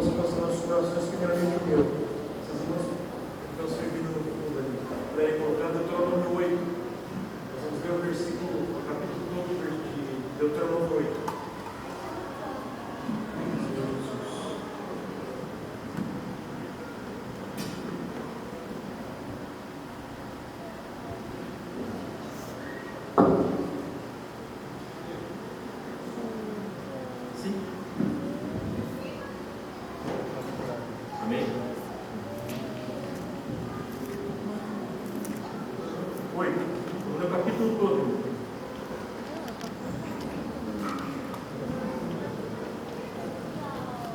possa passar nossos corações primeiramente o meu. Essas irmãs que estão servindo no fundo ali, puderem colocar Deuteronômio 8. Nós vamos ver o versículo, o capítulo todo de Deuteronômio 8.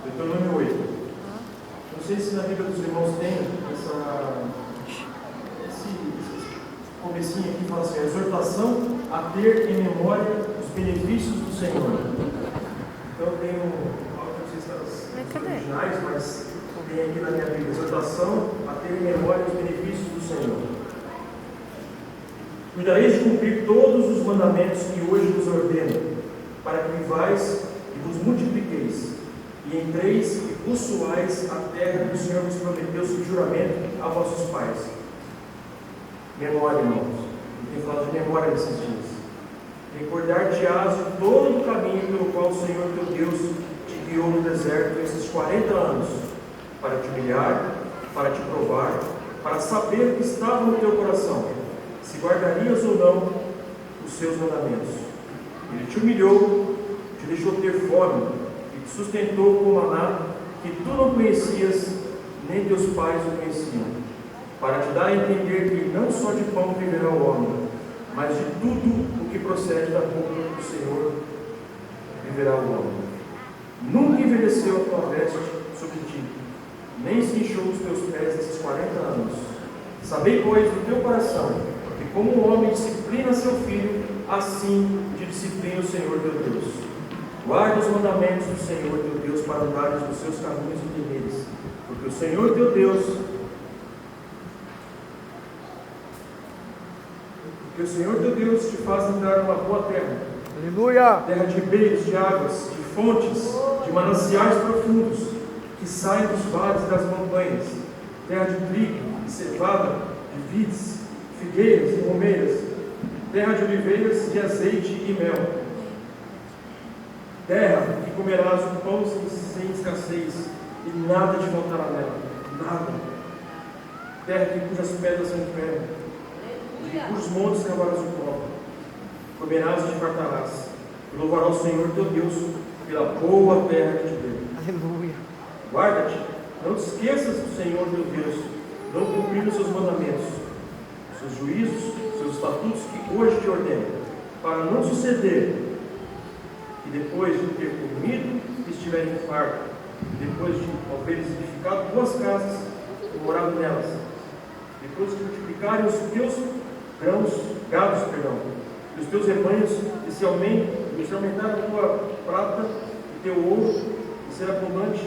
Deuteronômio 8. Não sei se na Bíblia dos irmãos tem esse comecinho aqui, fala assim: a exortação a ter em memória os benefícios do Senhor. Então tem algo que não sei se está nas originais, mas tem aqui na minha Bíblia: exortação a ter em memória os benefícios do Senhor. Cuidareis de cumprir todos os mandamentos que hoje vos ordeno, para que vivais e vos multipliqueis, e entreis e possuais a terra que o Senhor vos prometeu sob juramento a vossos pais. Memória, irmãos. Eu tenho falado de memória nesses dias. Recordar-te-ás de todo o caminho pelo qual o Senhor teu Deus te guiou no deserto esses 40 anos, para te humilhar, para te provar, para saber o que estava no teu coração, se guardarias ou não os seus mandamentos. Ele te humilhou, te deixou ter fome, e te sustentou com maná que tu não conhecias, nem teus pais o conheciam, para te dar a entender que não só de pão viverá o homem, mas de tudo o que procede da boca do Senhor viverá o homem. Nunca envelheceu a tua veste sobre ti, nem se inchou os teus pés nesses 40 anos. Sabei, pois, do teu coração, que como o homem disciplina seu filho, assim te disciplina o Senhor teu Deus. Guarda os mandamentos do Senhor teu Deus para andares nos seus caminhos e temeres, porque o Senhor teu Deus, te faz entrar numa boa terra. Aleluia! Terra de ribeiros, de águas, de fontes, de mananciais profundos, que saem dos vales e das montanhas. Terra de trigo, de cevada, de vides, figueiras e romeiras. Terra de oliveiras, de azeite e mel. Terra que comerás o pão sem escassez, e nada te faltará nela. Nada. Terra cujas pedras são ferro, de cujos montes cavarás o pó. Comerás e te fartarás. E louvarás o Senhor teu Deus pela boa terra que te deu. Aleluia! Guarda-te, não te esqueças do Senhor teu Deus, não cumprindo os seus mandamentos, seus juízos, seus estatutos que hoje te ordeno, para não suceder que depois de ter comido estiverem farto, depois de haveres edificado duas casas e morado nelas, depois de multiplicarem os teus gados, e os teus rebanhos, e se aumentar a tua prata e teu ouro, e ser abundante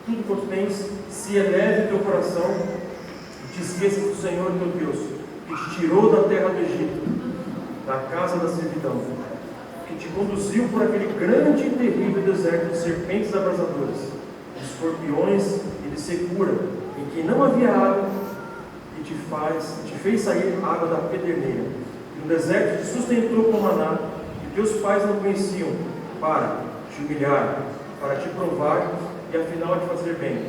tudo quanto tens, se eleve o teu coração, e te esqueças do Senhor teu Deus, que te tirou da terra do Egito, da casa da servidão, que te conduziu por aquele grande e terrível deserto de serpentes abrasadoras, de escorpiões e de secura, em que não havia água, e te fez sair água da pederneira. E no deserto te sustentou com maná, que teus pais não conheciam, para te humilhar, para te provar e afinal te fazer bem.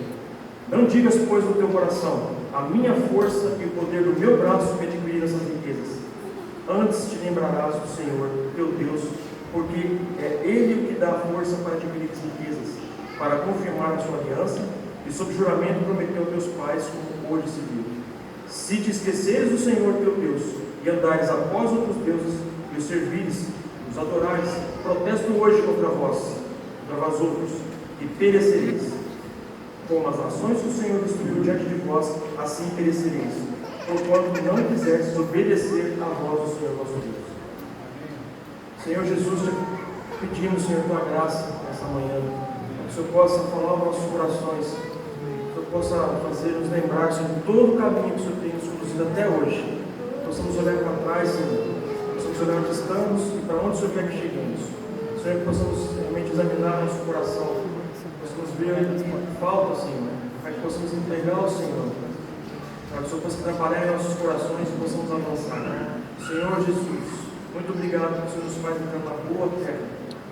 Não digas, pois, no teu coração: a minha força e o poder do meu braço me adquiriram essas riquezas. Antes te lembrarás do Senhor teu Deus, porque é Ele o que dá a força para adquirir as riquezas, para confirmar a sua aliança, e sob juramento prometeu a teus pais, como hoje se viu. Se te esqueceres do Senhor teu Deus, e andares após outros deuses, e os servires, os adorares, protesto hoje contra vós outros, e perecereis. Como as nações que o Senhor destruiu diante de vós, assim perecereis, porquanto não quiseres obedecer a voz do Senhor vosso Deus. Senhor Jesus, te pedimos, Senhor, tua graça nessa manhã, que o Senhor possa falar aos nossos corações, que o Senhor possa fazer-nos lembrar, Senhor, de todo o caminho que o Senhor tem nos conduzido até hoje. Possamos olhar para trás, Senhor, possamos olhar onde estamos e para onde o Senhor quer que cheguemos. Senhor, que possamos realmente examinar nosso coração, possamos ver o que falta, Senhor, para que possamos entregar ao Senhor, para que o Senhor possa trabalhar em nossos corações e possamos avançar. Senhor Jesus, muito obrigado que o Senhor nos faz entrar na boa terra.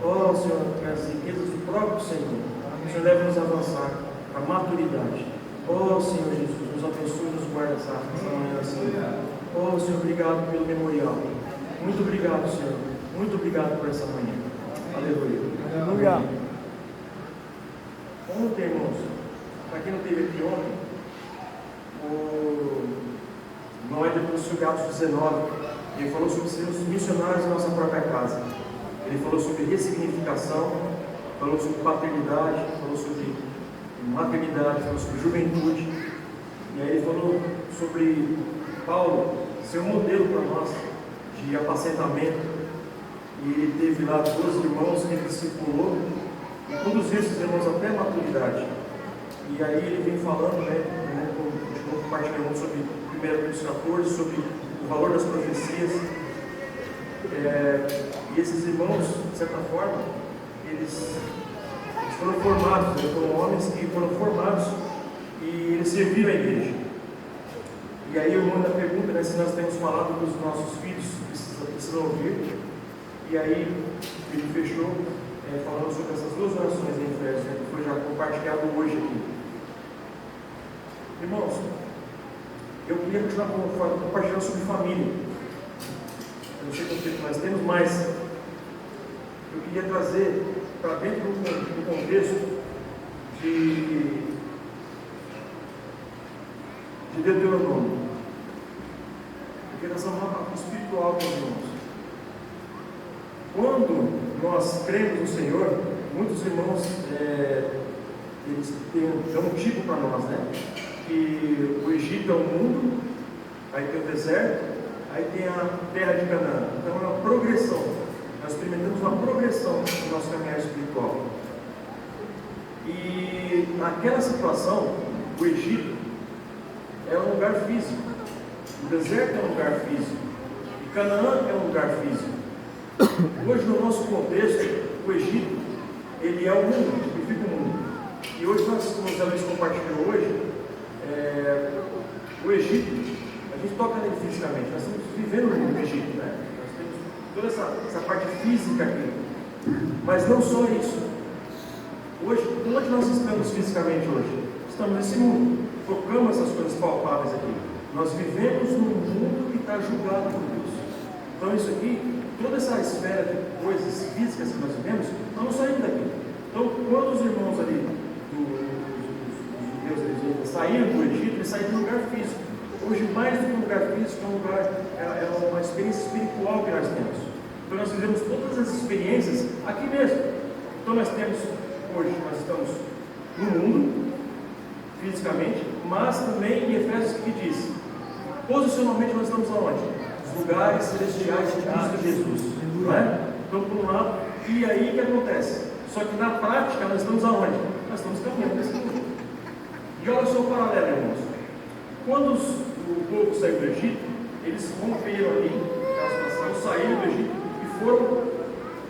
Ó Senhor, que as riquezas do próprio Senhor, o Senhor leva-nos a avançar para a maturidade. Ó Senhor Jesus, nos abençoe e nos guarda essa manhã, Senhor. Ó Senhor, obrigado pelo memorial. Muito obrigado, Senhor. Muito obrigado por essa manhã. Aleluia. Aleluia. Ontem, irmãos, para quem não esteve aqui ontem, o Noé trouxe o Atos 19. Ele falou sobre sermos missionários na nossa própria casa. Ele falou sobre ressignificação, falou sobre paternidade, falou sobre maternidade, falou sobre juventude. E aí ele falou sobre Paulo ser um modelo para nós de apacentamento. E ele teve lá 12 irmãos que ele discipulou e conduziu esses irmãos até a maturidade. E aí ele vem falando, continuou compartilhando sobre 1 Coríntios 14, sobre o valor das profecias. E esses irmãos, de certa forma, eles foram formados, foram homens que foram formados e eles serviram a igreja. E aí o irmão ainda pergunta, se nós temos falado que os nossos filhos precisam ouvir. E aí ele fechou falando sobre essas duas orações em Efésios, que foi já compartilhado hoje aqui. Irmãos, eu queria continuar compartilhando sobre família. Eu não sei quanto tempo nós temos, mas eu queria trazer para dentro do contexto de Deuteronômio. Porque nós estamos lá no espiritual com os irmãos. Quando nós cremos no Senhor, muitos irmãos eles dão um tipo para nós, que o Egito é o mundo, aí tem o deserto, aí tem a terra de Canaã. Então é uma progressão. Nós experimentamos uma progressão no nosso caminhar espiritual. E naquela situação, o Egito é um lugar físico, o deserto é um lugar físico, e Canaã é um lugar físico. Hoje, no nosso contexto, o Egito, ele é o mundo, significa o mundo. E hoje, nós, como os amigos compartilhou hoje, o Egito, a gente toca nele fisicamente, nós estamos vivendo no Egito, Nós temos toda essa parte física aqui. Mas não só isso. Hoje, onde nós estamos fisicamente hoje? Estamos nesse mundo, tocamos essas coisas palpáveis aqui. Nós vivemos num mundo que está julgado por Deus. Então, isso aqui, toda essa esfera de coisas físicas que nós vivemos, nós não saímos daqui. Então, quando os irmãos ali, os judeus, saíram do Egito, eles saíram de um lugar físico. Hoje, mais do que um lugar físico, é uma experiência espiritual que nós temos. Então, nós vivemos todas as experiências aqui mesmo. Então, nós temos, hoje, nós estamos no mundo, fisicamente, mas também em Efésios que diz, posicionalmente nós estamos aonde? Lugares celestiais de Cristo Jesus, não é? Então, por um lado, e aí o que acontece? Só que na prática nós estamos aonde? Nós estamos caminhando nesse mundo. E olha só o paralelo, irmãos. Quando o povo saiu do Egito, eles romperam ali, saíram do Egito e foram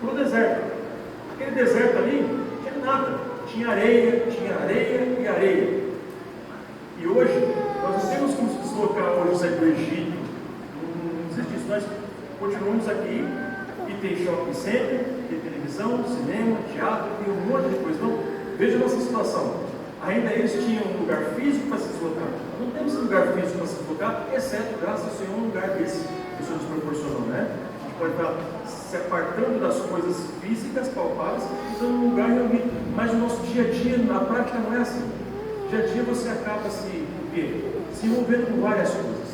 para o deserto. Aquele deserto ali não tinha nada, tinha areia e areia. E hoje, nós não temos que nos deslocar hoje sair do Egito. Nós continuamos aqui e tem shopping center, tem televisão, cinema, teatro, tem um monte de coisa. Então, veja a nossa situação. Ainda eles tinham um lugar físico para se deslocar. Nós não temos um lugar físico para se deslocar, exceto, graças ao Senhor, um lugar desse que o Senhor nos proporcionou, A gente pode estar se apartando das coisas físicas, palpáveis, e dando um lugar reunido. Mas o nosso dia a dia, na prática, não é assim. Dia a dia você acaba se envolvendo com várias coisas.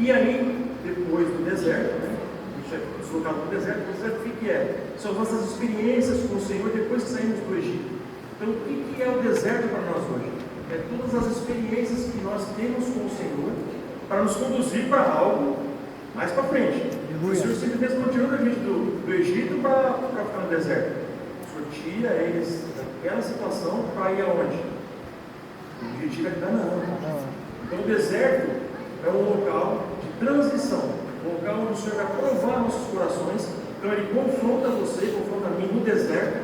E aí, depois do deserto, a gente é deslocado para o deserto o que é? São nossas experiências com o Senhor depois que saímos do Egito. Então, o que é o deserto para nós hoje? É todas as experiências que nós temos com o Senhor para nos conduzir para algo mais para frente. O Senhor simplesmente não tirou a gente do Egito para ficar no deserto. O Senhor tira eles daquela situação para ir aonde? O objetivo é Canaã. Então, o deserto é um local de transição, um local onde o Senhor vai provar nossos corações. Então ele confronta você, confronta a mim no deserto,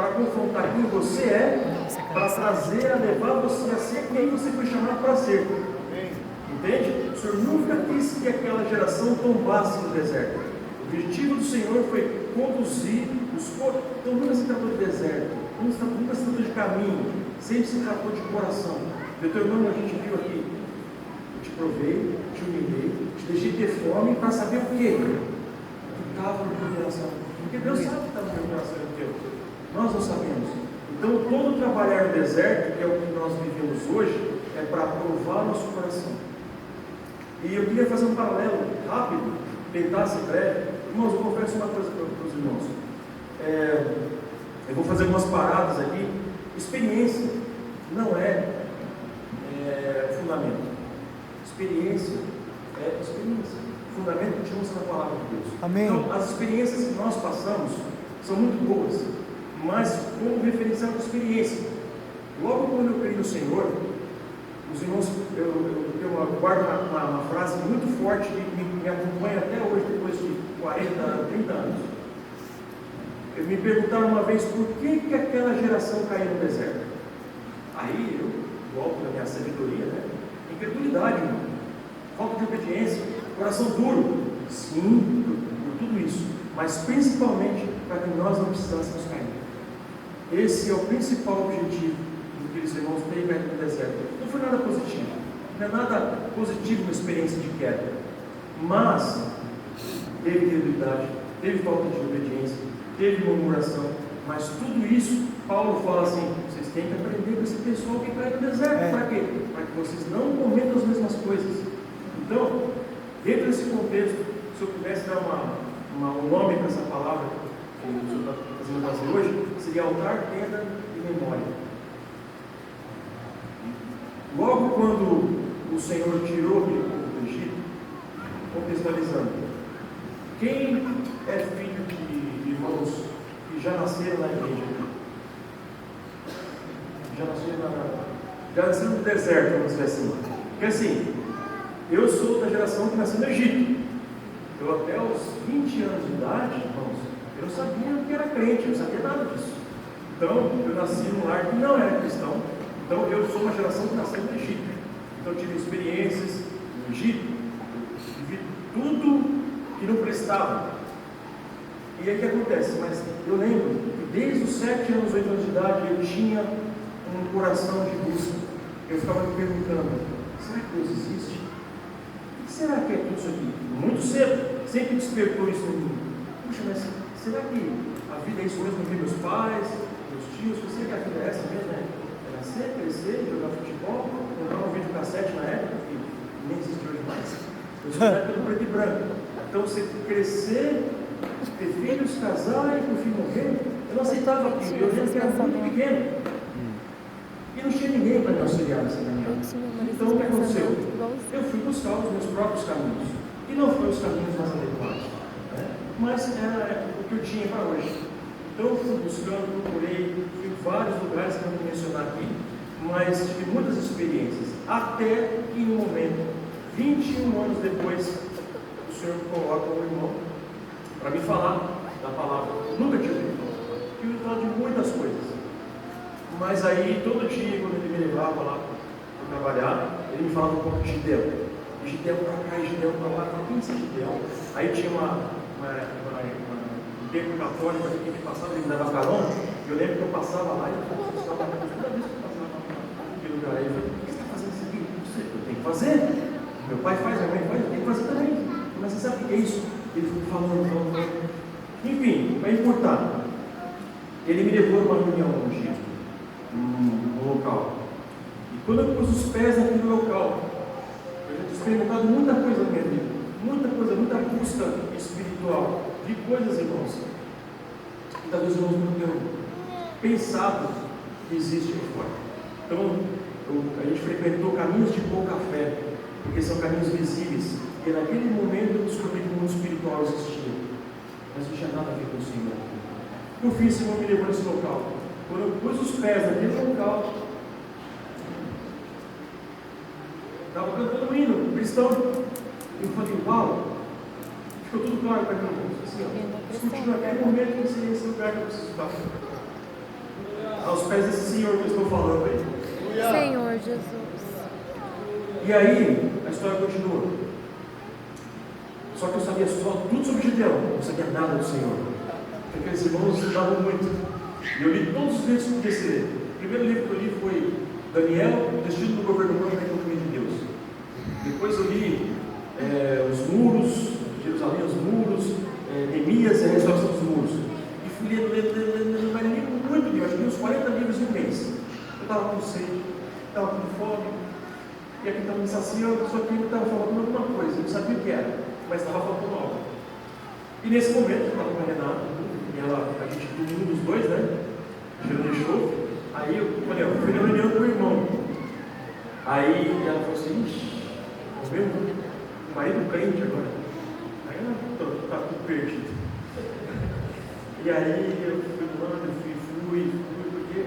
para confrontar quem você é, para trazer, a levar você a ser quem você foi chamado para ser. Entende? O Senhor nunca quis que aquela geração tombasse no deserto. O objetivo do Senhor foi conduzir os corpos. Então nunca se tratou de deserto, nunca se tratou de caminho, sempre se tratou de coração. Deuteronômio a gente viu aqui: eu te provei, te humilhei, te deixei ter fome para saber o quê? O que estava no teu coração. Porque Deus sabe o que está no teu coração e no teu. Nós não sabemos. Então todo trabalhar no deserto, que é o que nós vivemos hoje, é para provar nosso coração. E eu queria fazer um paralelo rápido, tentar ser breve. Irmãos, eu confesso uma coisa para os irmãos. Eu vou fazer algumas paradas aqui. Experiência não é fundamento. Experiência é experiência. Fundamento continua sendo a palavra de Deus. Amém. Então, as experiências que nós passamos são muito boas, mas como referencial de experiência. Logo quando eu criei no Senhor, os irmãos, eu guardo uma frase muito forte que me acompanha até hoje, depois de 40, 30 anos. Me perguntaram uma vez por que aquela geração caiu no deserto. Aí eu volto na minha sabedoria, né? Incredulidade, irmão. Falta de obediência, coração duro. Sim, por tudo isso, mas principalmente para que nós não precisássemos cair. Esse é o principal objetivo do que os irmãos têm caído no deserto. Não foi nada positivo, não é nada positivo na experiência de queda, mas teve incredulidade, teve falta de obediência, teve murmuração, mas tudo isso, Paulo fala assim: vocês têm que aprender com esse pessoal que cai no deserto. Para quê? Para que vocês não cometam as mesmas coisas. Então, dentro desse contexto, se eu pudesse dar um nome para essa palavra que o senhor está fazendo fazer hoje, seria altar, tenda e memória. Logo quando o Senhor tirou aquele povo do Egito, contextualizando, quem é filho de irmãos que já nasceram na igreja? Já nasceram no deserto, vamos dizer assim. Porque assim, eu sou da geração que nasceu no Egito. Eu até os 20 anos de idade, irmãos, eu não sabia o que era crente, eu não sabia nada disso. Então, eu nasci num lar que não era cristão. Então, eu sou uma geração que nasceu no Egito. Então, eu tive experiências no Egito, vivi tudo que não prestava. E aí o que acontece? Mas eu lembro que desde os 7 anos, 8 anos de idade, eu tinha um coração de busca. Eu ficava me perguntando: será que Deus existe? O que será que é tudo isso aqui? Muito cedo, sempre despertou isso em mim. Puxa, mas será que a vida é isso mesmo? Eu vi meus pais, meus tios, será que a vida é essa mesmo? É nascer, crescer, jogar futebol, comprar um videocassete na época, que nem existe hoje mais. Eu sou da época do preto e branco. Então, você crescer, ter filhos, casar e por fim morrer, eu não aceitava aquilo. Eu lembro que era muito pequeno. E não tinha ninguém para me auxiliar nessa caminhada. Então, o que aconteceu? Eu fui buscar os meus próprios caminhos. E não foram os caminhos mais adequados, né? Mas era o que eu tinha para hoje. Então, eu fui buscando, procurei, fui em vários lugares que eu não vou mencionar aqui, mas tive muitas experiências. Até que, em um momento, 21 anos depois, o Senhor coloca um irmão para me falar da palavra. Nunca tinha ouvido falar. Tinha ouvido falar de muitas coisas. Mas aí, todo dia, quando ele me levava lá para trabalhar, ele me falava um pouco de Gideão. Gideão para cá, Gideão para lá. Eu falava: quem é esse Gideão? Aí tinha um tempo católico aqui que a gente passava, ele me dava carona. Eu lembro que eu passava lá e eu falava: toda vez que eu passava naquele lugar aí, eu falei: o que você está fazendo isso aqui? Eu tenho que fazer. Meu pai faz, minha mãe faz, eu tenho que fazer também. Mas você sabe o que é isso? Ele foi falando. Enfim, vai importar. Ele me levou a uma reunião um dia, no local. E quando eu pus os pés naquele local, eu já tinha experimentado muita coisa na minha vida, muita coisa, muita busca espiritual, de coisas, irmãos, que talvez eu não tenha pensado que existe aqui fora. Então, a gente frequentou caminhos de pouca fé, porque são caminhos visíveis, e naquele momento eu descobri que o mundo espiritual existia, mas não tinha nada a ver com o Senhor. Eu fiz, o Senhor me levou nesse local. Quando eu pus os pés naquele local, estava cantando um hino cristão. Eu falei: uau, ficou tudo claro para mim. Assim, ó, discutir naquele momento que seria esse lugar que eu preciso estar. Aos pés desse Senhor que eu estou falando aí. Senhor Jesus. E aí, a história continua. Só que eu sabia só tudo sobre Gideão, não sabia nada do Senhor. Porque aqueles irmãos estudavam muito. E eu li todos os livros que podia ler. O primeiro livro que eu li foi Daniel, o Destino do Governador da Economia de Deus. Depois eu li os muros, Jerusalém, os muros, Neemias e a restauração dos muros. E fui lendo, mas li muito livro, acho que li uns 40 livros em um mês. Eu estava com sede, estava com fome, e aqui estava me saciando, só que ele estava faltando alguma coisa, eu não sabia o que era, mas estava faltando algo. E nesse momento, eu estava com a Renata, e a gente dormiu os dois, né? Já deixou. Aí eu falei, eu fui na reunião com o irmão. Aí ela falou assim, ixi, o meu marido crente agora. Aí ela está tudo perdido. E aí eu fui mano, fui, porque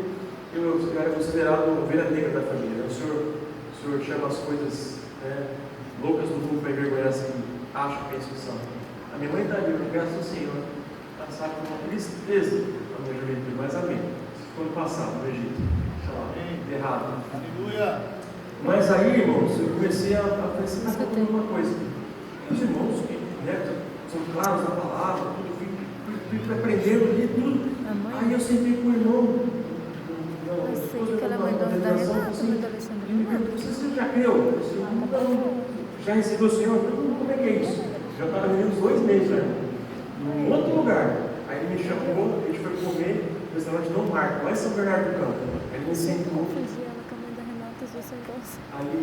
eu era considerado ovelha negra da família. O senhor chama as coisas loucas do mundo para envergonhar as que acham que pensam que são. A minha mãe está ali, graças ao Senhor, passar por uma tristeza na minha juventude, mas amém. Foi no passado, no Egito. Errado. Aleluia. Mas aí, irmãos, eu comecei a pensar em uma coisa. Os irmãos que são claros na palavra, tudo, fui aprendendo ali, tudo. Aí eu sentei com o irmão. Eu sei que ela vai dar da Renata, do Alexandre. Você já creu? Já recebeu o Senhor? Como é que é isso? Já estava ali uns 2 meses, né? Em outro lugar. Aí ele me chamou, a gente foi comer no restaurante Dom Marco, lá em São Bernardo do Campo. Aí ele me sentou. Aí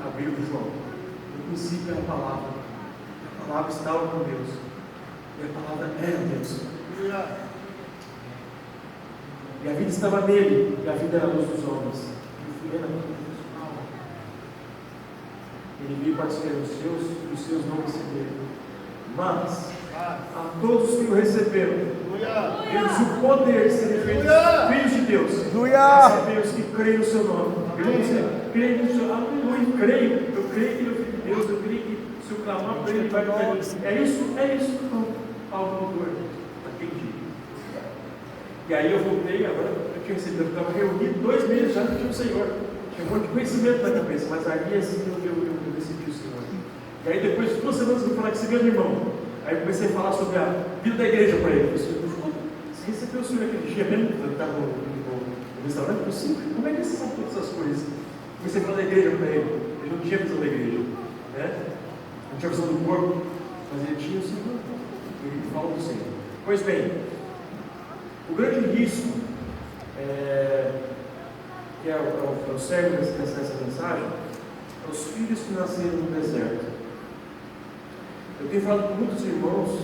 abriu o João. No princípio era a palavra. A palavra estava com Deus. E a palavra era Deus. E a vida estava nele. E a vida era a luz dos homens. E fui ele veio para ser os seus, e os seus não receberam. Mas a todos que o receberam, eles o poder de serem feitos filhos de Deus. Receber os que creem no seu nome. Creio no seu nome. Eu creio que ele é filho de Deus. Eu creio que se eu clamar para ele, ele vai ficar ali. É isso. Então, Paulo autor daquele dia. E aí eu voltei, agora eu tinha recebido, eu estava reunido 2 meses já que tinha o Senhor. Tinha um monte de conhecimento na cabeça, mas aí assim eu decidi o Senhor. E aí depois de 2 semanas eu falei com esse meu irmão. Aí eu comecei a falar sobre a vida da igreja para ele. Eu falei, você recebeu o Senhor aquele dia mesmo? Eu estava no restaurante, eu falei, como é que você sabe todas essas coisas? Comecei a falar da igreja para ele. Ele não tinha visão da igreja, né? Não tinha visão do corpo, mas ele tinha o Senhor. Ele falou do Senhor. Pois bem, o grande risco, que é o cerne dessa mensagem, é os filhos que nasceram no deserto. Eu tenho falado com muitos irmãos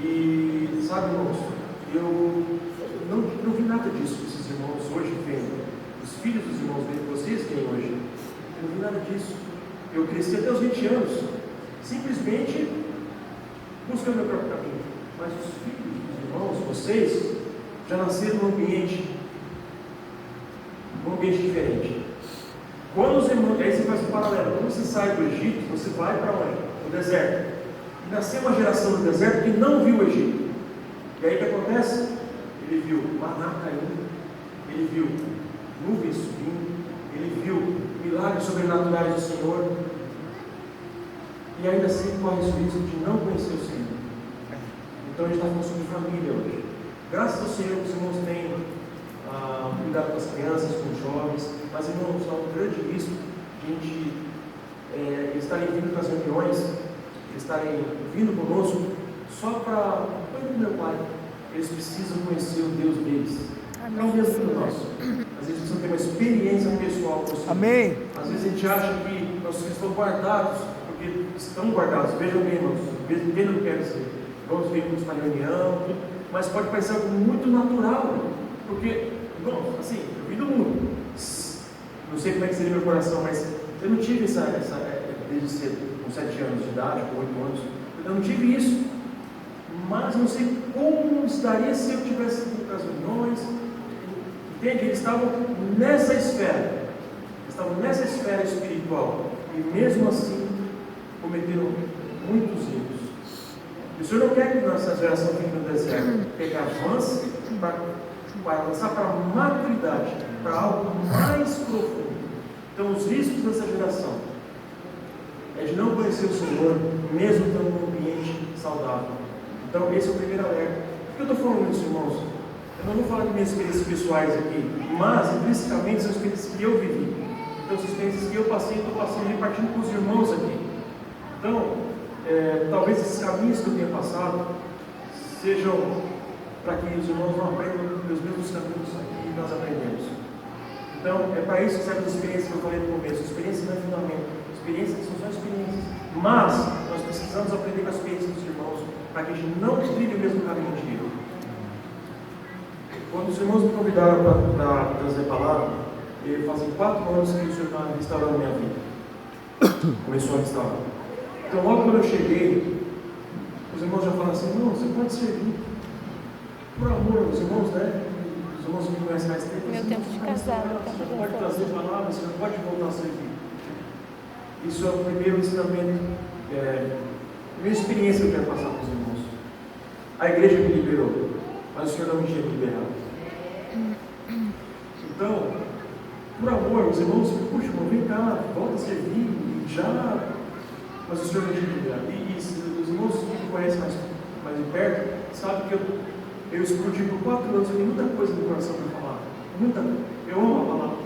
e, sabe, irmãos, eu não vi nada disso que esses irmãos hoje têm, os filhos dos irmãos que vocês têm hoje. Eu não vi nada disso. Eu cresci até os 20 anos, simplesmente buscando o meu próprio caminho. Mas os filhos dos irmãos, vocês, já nasceram num ambiente diferente. Quando os irmãos, aí você faz um paralelo, quando você sai do Egito, você vai para onde? No deserto. E nasceu uma geração no deserto que não viu o Egito. E aí o que acontece? Ele viu maná caindo, ele viu nuvens subindo, ele viu milagres sobrenaturais do Senhor, e ainda assim corre o risco de não conhecer o Senhor. Então a gente está falando sobre família hoje. Graças ao Senhor, os irmãos têm cuidado com as crianças, com os jovens, mas irmãos, há um grande risco de a gente estarem vindo para as reuniões, estarem vindo conosco só para o meu pai. Eles precisam conhecer o Deus deles. Amém. Não o Deus do nosso. Às vezes precisam ter uma experiência pessoal com o Senhor. Amém. Às vezes a gente acha que nossos filhos estão guardados, porque estão guardados. Vejam bem, irmãos, ninguém não quer ser. Vamos vir para a reunião, mas pode parecer algo muito natural, porque, bom, assim, eu vim do mundo. Não sei como é que seria meu coração, mas eu não tive essa desde cedo, com 7 anos de idade, com 8 anos, eu não tive isso. Mas não sei como estaria se eu tivesse ido para as reuniões. Entende? Eles estavam nessa esfera. Espiritual. E mesmo assim, cometeram muitos erros. E o Senhor não quer que nossa geração fique no deserto, quer que avance para para avançar para a maturidade, para algo mais profundo. Então, os riscos dessa geração é de não conhecer o Senhor, mesmo estando num ambiente saudável. Então, esse é o primeiro alerta. Por que eu estou falando isso, irmãos? Eu não vou falar de minhas experiências pessoais aqui, mas, intrinsecamente, são experiências que eu vivi. Então, são experiências que eu passei, estou passando, repartindo com os irmãos aqui. Então, talvez esses caminhos que eu tenha passado sejam para que os irmãos não aprendam os mesmos caminhos que nós aprendemos. Então, é para isso que serve a experiência que eu falei no começo. Experiência não é fundamento. Experiências são só experiências. Mas, nós precisamos aprender com a experiência dos irmãos, para que a gente não trilhe o mesmo caminho de erro. Quando os irmãos me convidaram para trazer a palavra, fazem 4 anos que o Senhor está restaurando a minha vida. Começou a restaurar. Então, logo quando eu cheguei, os irmãos já falaram assim: não, você pode servir. Por amor, os irmãos, né? Os irmãos que me conhecem mais tempo. Meu tempo de casado. Você não pode trazer palavra, você não pode voltar a servir. Isso é o primeiro ensinamento, a minha experiência que eu quero passar para os irmãos. A igreja me liberou, mas o Senhor não me tinha liberado. Então, por amor, os irmãos, puxa, vem cá, volta a servir, e já. Mas o Senhor não tinha liberado. E os irmãos que me conhecem mais de perto, sabem que eu explodi por 4 anos, eu tenho muita coisa no coração para falar. Muita. Eu amo a palavra.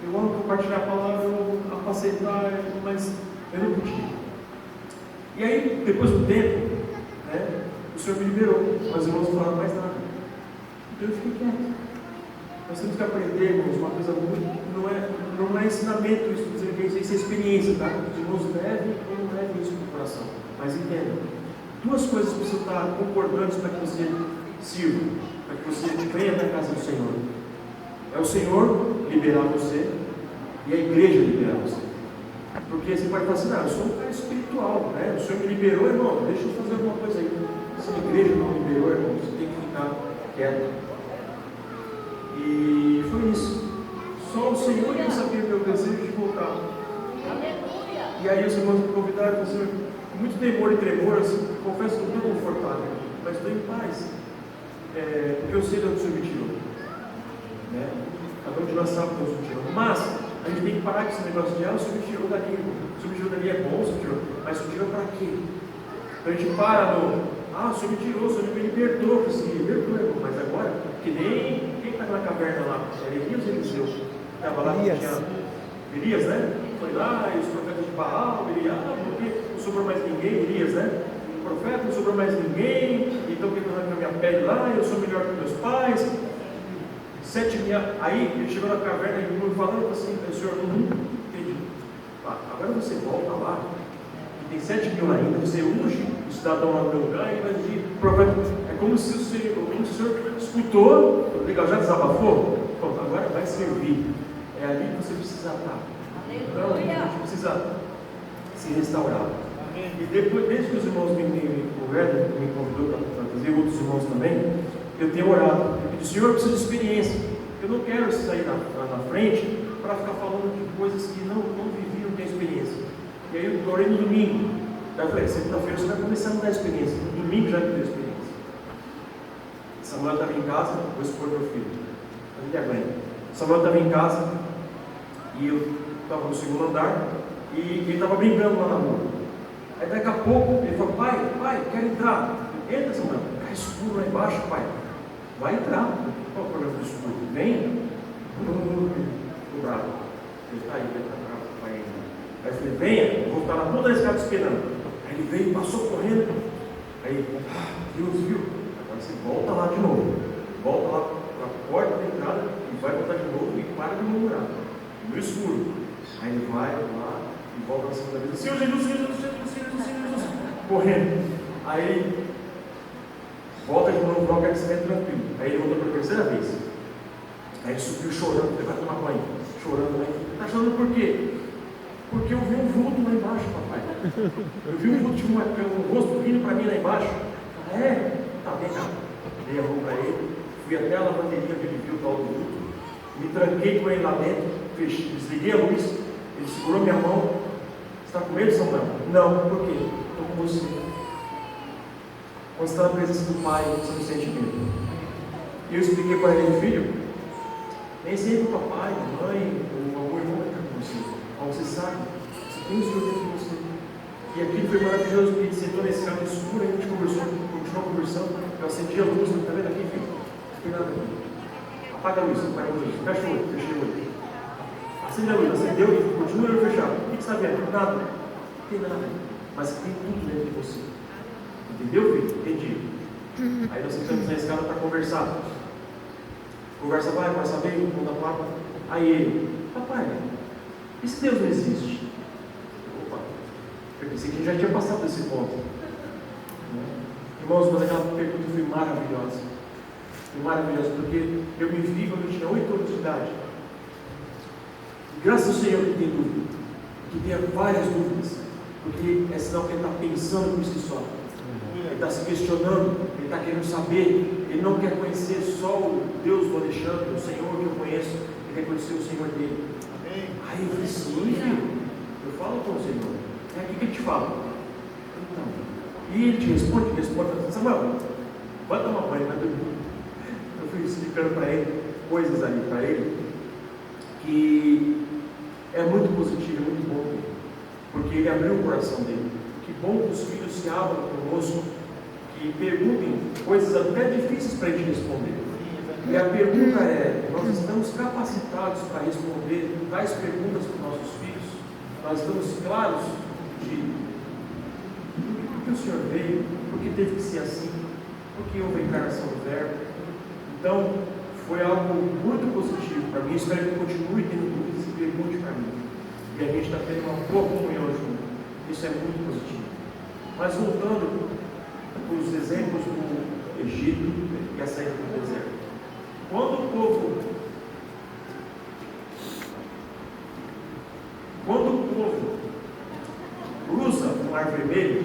Eu amo compartilhar a palavra, eu amo apacentar, mas eu não podia. E aí, depois do tempo, né, o Senhor me liberou, mas os irmãos não falaram mais nada. Então eu fiquei quieto. Nós temos que aprender, irmãos, uma coisa muito. Não é ensinamento isso, dizer que isso é experiência, tá? Os irmãos devem ou não devem isso no coração. Mas entendam, 2 coisas precisam estar concordantes para que você sirva, para que você venha na casa do Senhor. É o Senhor liberar você e a igreja liberar você. Porque você pode falar assim: eu sou um cara espiritual, né? O Senhor me liberou, irmão, deixa eu fazer alguma coisa aí. Se a igreja não liberou, irmão, você tem que ficar quieto. E foi isso. Só o Senhor que sabia o meu desejo de voltar. Aleluia! E aí os irmãos me convidaram, assim, com muito temor e tremor, assim, confesso que não estou confortável, mas estou em paz. Porque eu sei de onde o Senhor me tirou. Né? Cada um de nós sabe de onde o Senhor me tirou. Mas a gente tem que parar com esse negócio de: o Senhor me tirou dali, o Senhor me tirou dali, é bom, o Senhor me tirou. Mas o Senhor me tirou para quê? Então a gente para no: o Senhor me tirou, o Senhor me libertou. Assim, libertou, irmão, mas agora, que nem quem está na caverna lá, Elias e Eliseu, estava lá, tinha Elias, né? Foi lá, e os profetas de Baal, porque não sobrou mais ninguém, Elias, né? O profeta, não sobrou mais ninguém, então o que eu arranco a minha pele lá, eu sou melhor que meus pais. 7.000, aí ele chegou na caverna e ele falando assim: Senhor, entendi. Agora você volta lá, e tem 7.000 ainda, você unge o cidadão lá no meu lugar, e vai dizer: profeta, é como se o Senhor escutou, legal, já desabafou? Pronto, agora vai servir. É ali que você precisa estar. Então, a gente precisa se restaurar. E depois, desde que os irmãos me convidou para trazer outros irmãos também, eu tenho orado. Eu pedi: Senhor, eu preciso de experiência. Eu não quero sair na frente para ficar falando de coisas que não vivi, não tenho experiência. E aí eu orei no domingo. Daí eu falei: segunda-feira você vai começar a me dar experiência. No domingo já me deu experiência. Samuel estava em casa, vou expor meu filho. Ele aguenta. Samuel estava em casa e eu estava no 2º andar e ele estava brincando lá na rua. Aí daqui a pouco ele falou: pai, quero entrar. Entra, Samuel. Está escuro lá embaixo, pai. Vai entrar. Qual é o problema do escuro? Vem. Estou bravo. Ele está aí, ele está bravo, vai entrar. Aí eu falei: venha, eu vou estar na ponta da escada esperando. Aí ele veio, passou correndo. Aí, Deus viu. Agora você volta lá de novo. Volta lá para a porta da entrada e vai voltar de novo e para de murmurar. No escuro. Aí ele vai lá e volta na segunda vez: Senhor Jesus, Senhor Jesus, correndo. Aí ele volta de novo para o aquecimento tranquilo. Aí ele voltou pela 3ª vez. Aí ele subiu chorando, ele vai tomar banho. Chorando, né? Está chorando por quê? Porque eu vi um vulto lá embaixo, papai. Eu vi um vulto de um rosto vindo para mim lá embaixo. Tá bem, não. Dei a mão para ele, fui até a lavanderia que ele viu o tal do vulto, me tranquei com ele lá dentro, desliguei a luz, ele segurou minha mão. Você está com medo, Samuel? Não, por quê? Estou com você. Quando você está na presença do Pai, você não sente medo. E eu expliquei para ele, filho, nem sempre o papai, a mãe, o avô, irmão vai estar com você. Como você sabe, você tem o Senhor dentro de você. E aquilo foi maravilhoso, porque ele sentou nesse carro escuro, a gente conversou, continuou conversando, eu acendi a luz, está vendo aqui, filho? Não tem nada aqui. Apaga a luz, apaga a luz, fecha o olho, fecha o olho. Acende a luz, acendeu e continua o olho fechado. O que você está vendo? Nada. Não tem nada. Mas tem tudo dentro de você. Entendeu, filho? Entendi. Aí nós sentamos na escada para conversar. Conversa vai, conversa vem, conta papo. Aí ele, papai, e se Deus não existe? Opa, eu pensei que a gente já tinha passado desse ponto. Irmãos, mas aquela pergunta foi maravilhosa. Foi maravilhosa, porque eu me vi quando eu tinha 8 anos de idade. E graças ao Senhor que tem dúvida, que tenha várias dúvidas, porque é sinal que ele está pensando por si só. Ele está se questionando, ele está querendo saber, ele não quer conhecer só o Deus do Alexandre, o Senhor que eu conheço, ele quer conhecer o Senhor dele. Amém. Aí eu falei, sim, filho, eu falo com o Senhor, é aqui que ele te fala. Então, e ele te responde, Samuel, vai tomar banho, vai dormir. Eu fui explicando para ele coisas ali para ele, que é muito positivo, é muito bom, porque ele abriu o coração dele. Que bom que os filhos se abram conosco, que perguntem coisas até difíceis para a gente responder. E a pergunta é, nós estamos capacitados para responder tais perguntas para os nossos filhos? Nós estamos claros de por que o Senhor veio, por que teve que ser assim, por que houve a encarnação do Verbo? Então, foi algo muito positivo para mim. Espero que continue tendo dúvidas e pergunte para mim. E a gente está tendo uma boa comunhão junto. Isso é muito positivo. Mas voltando para os exemplos do Egito e a saída do deserto. Quando o povo cruza o Mar Vermelho,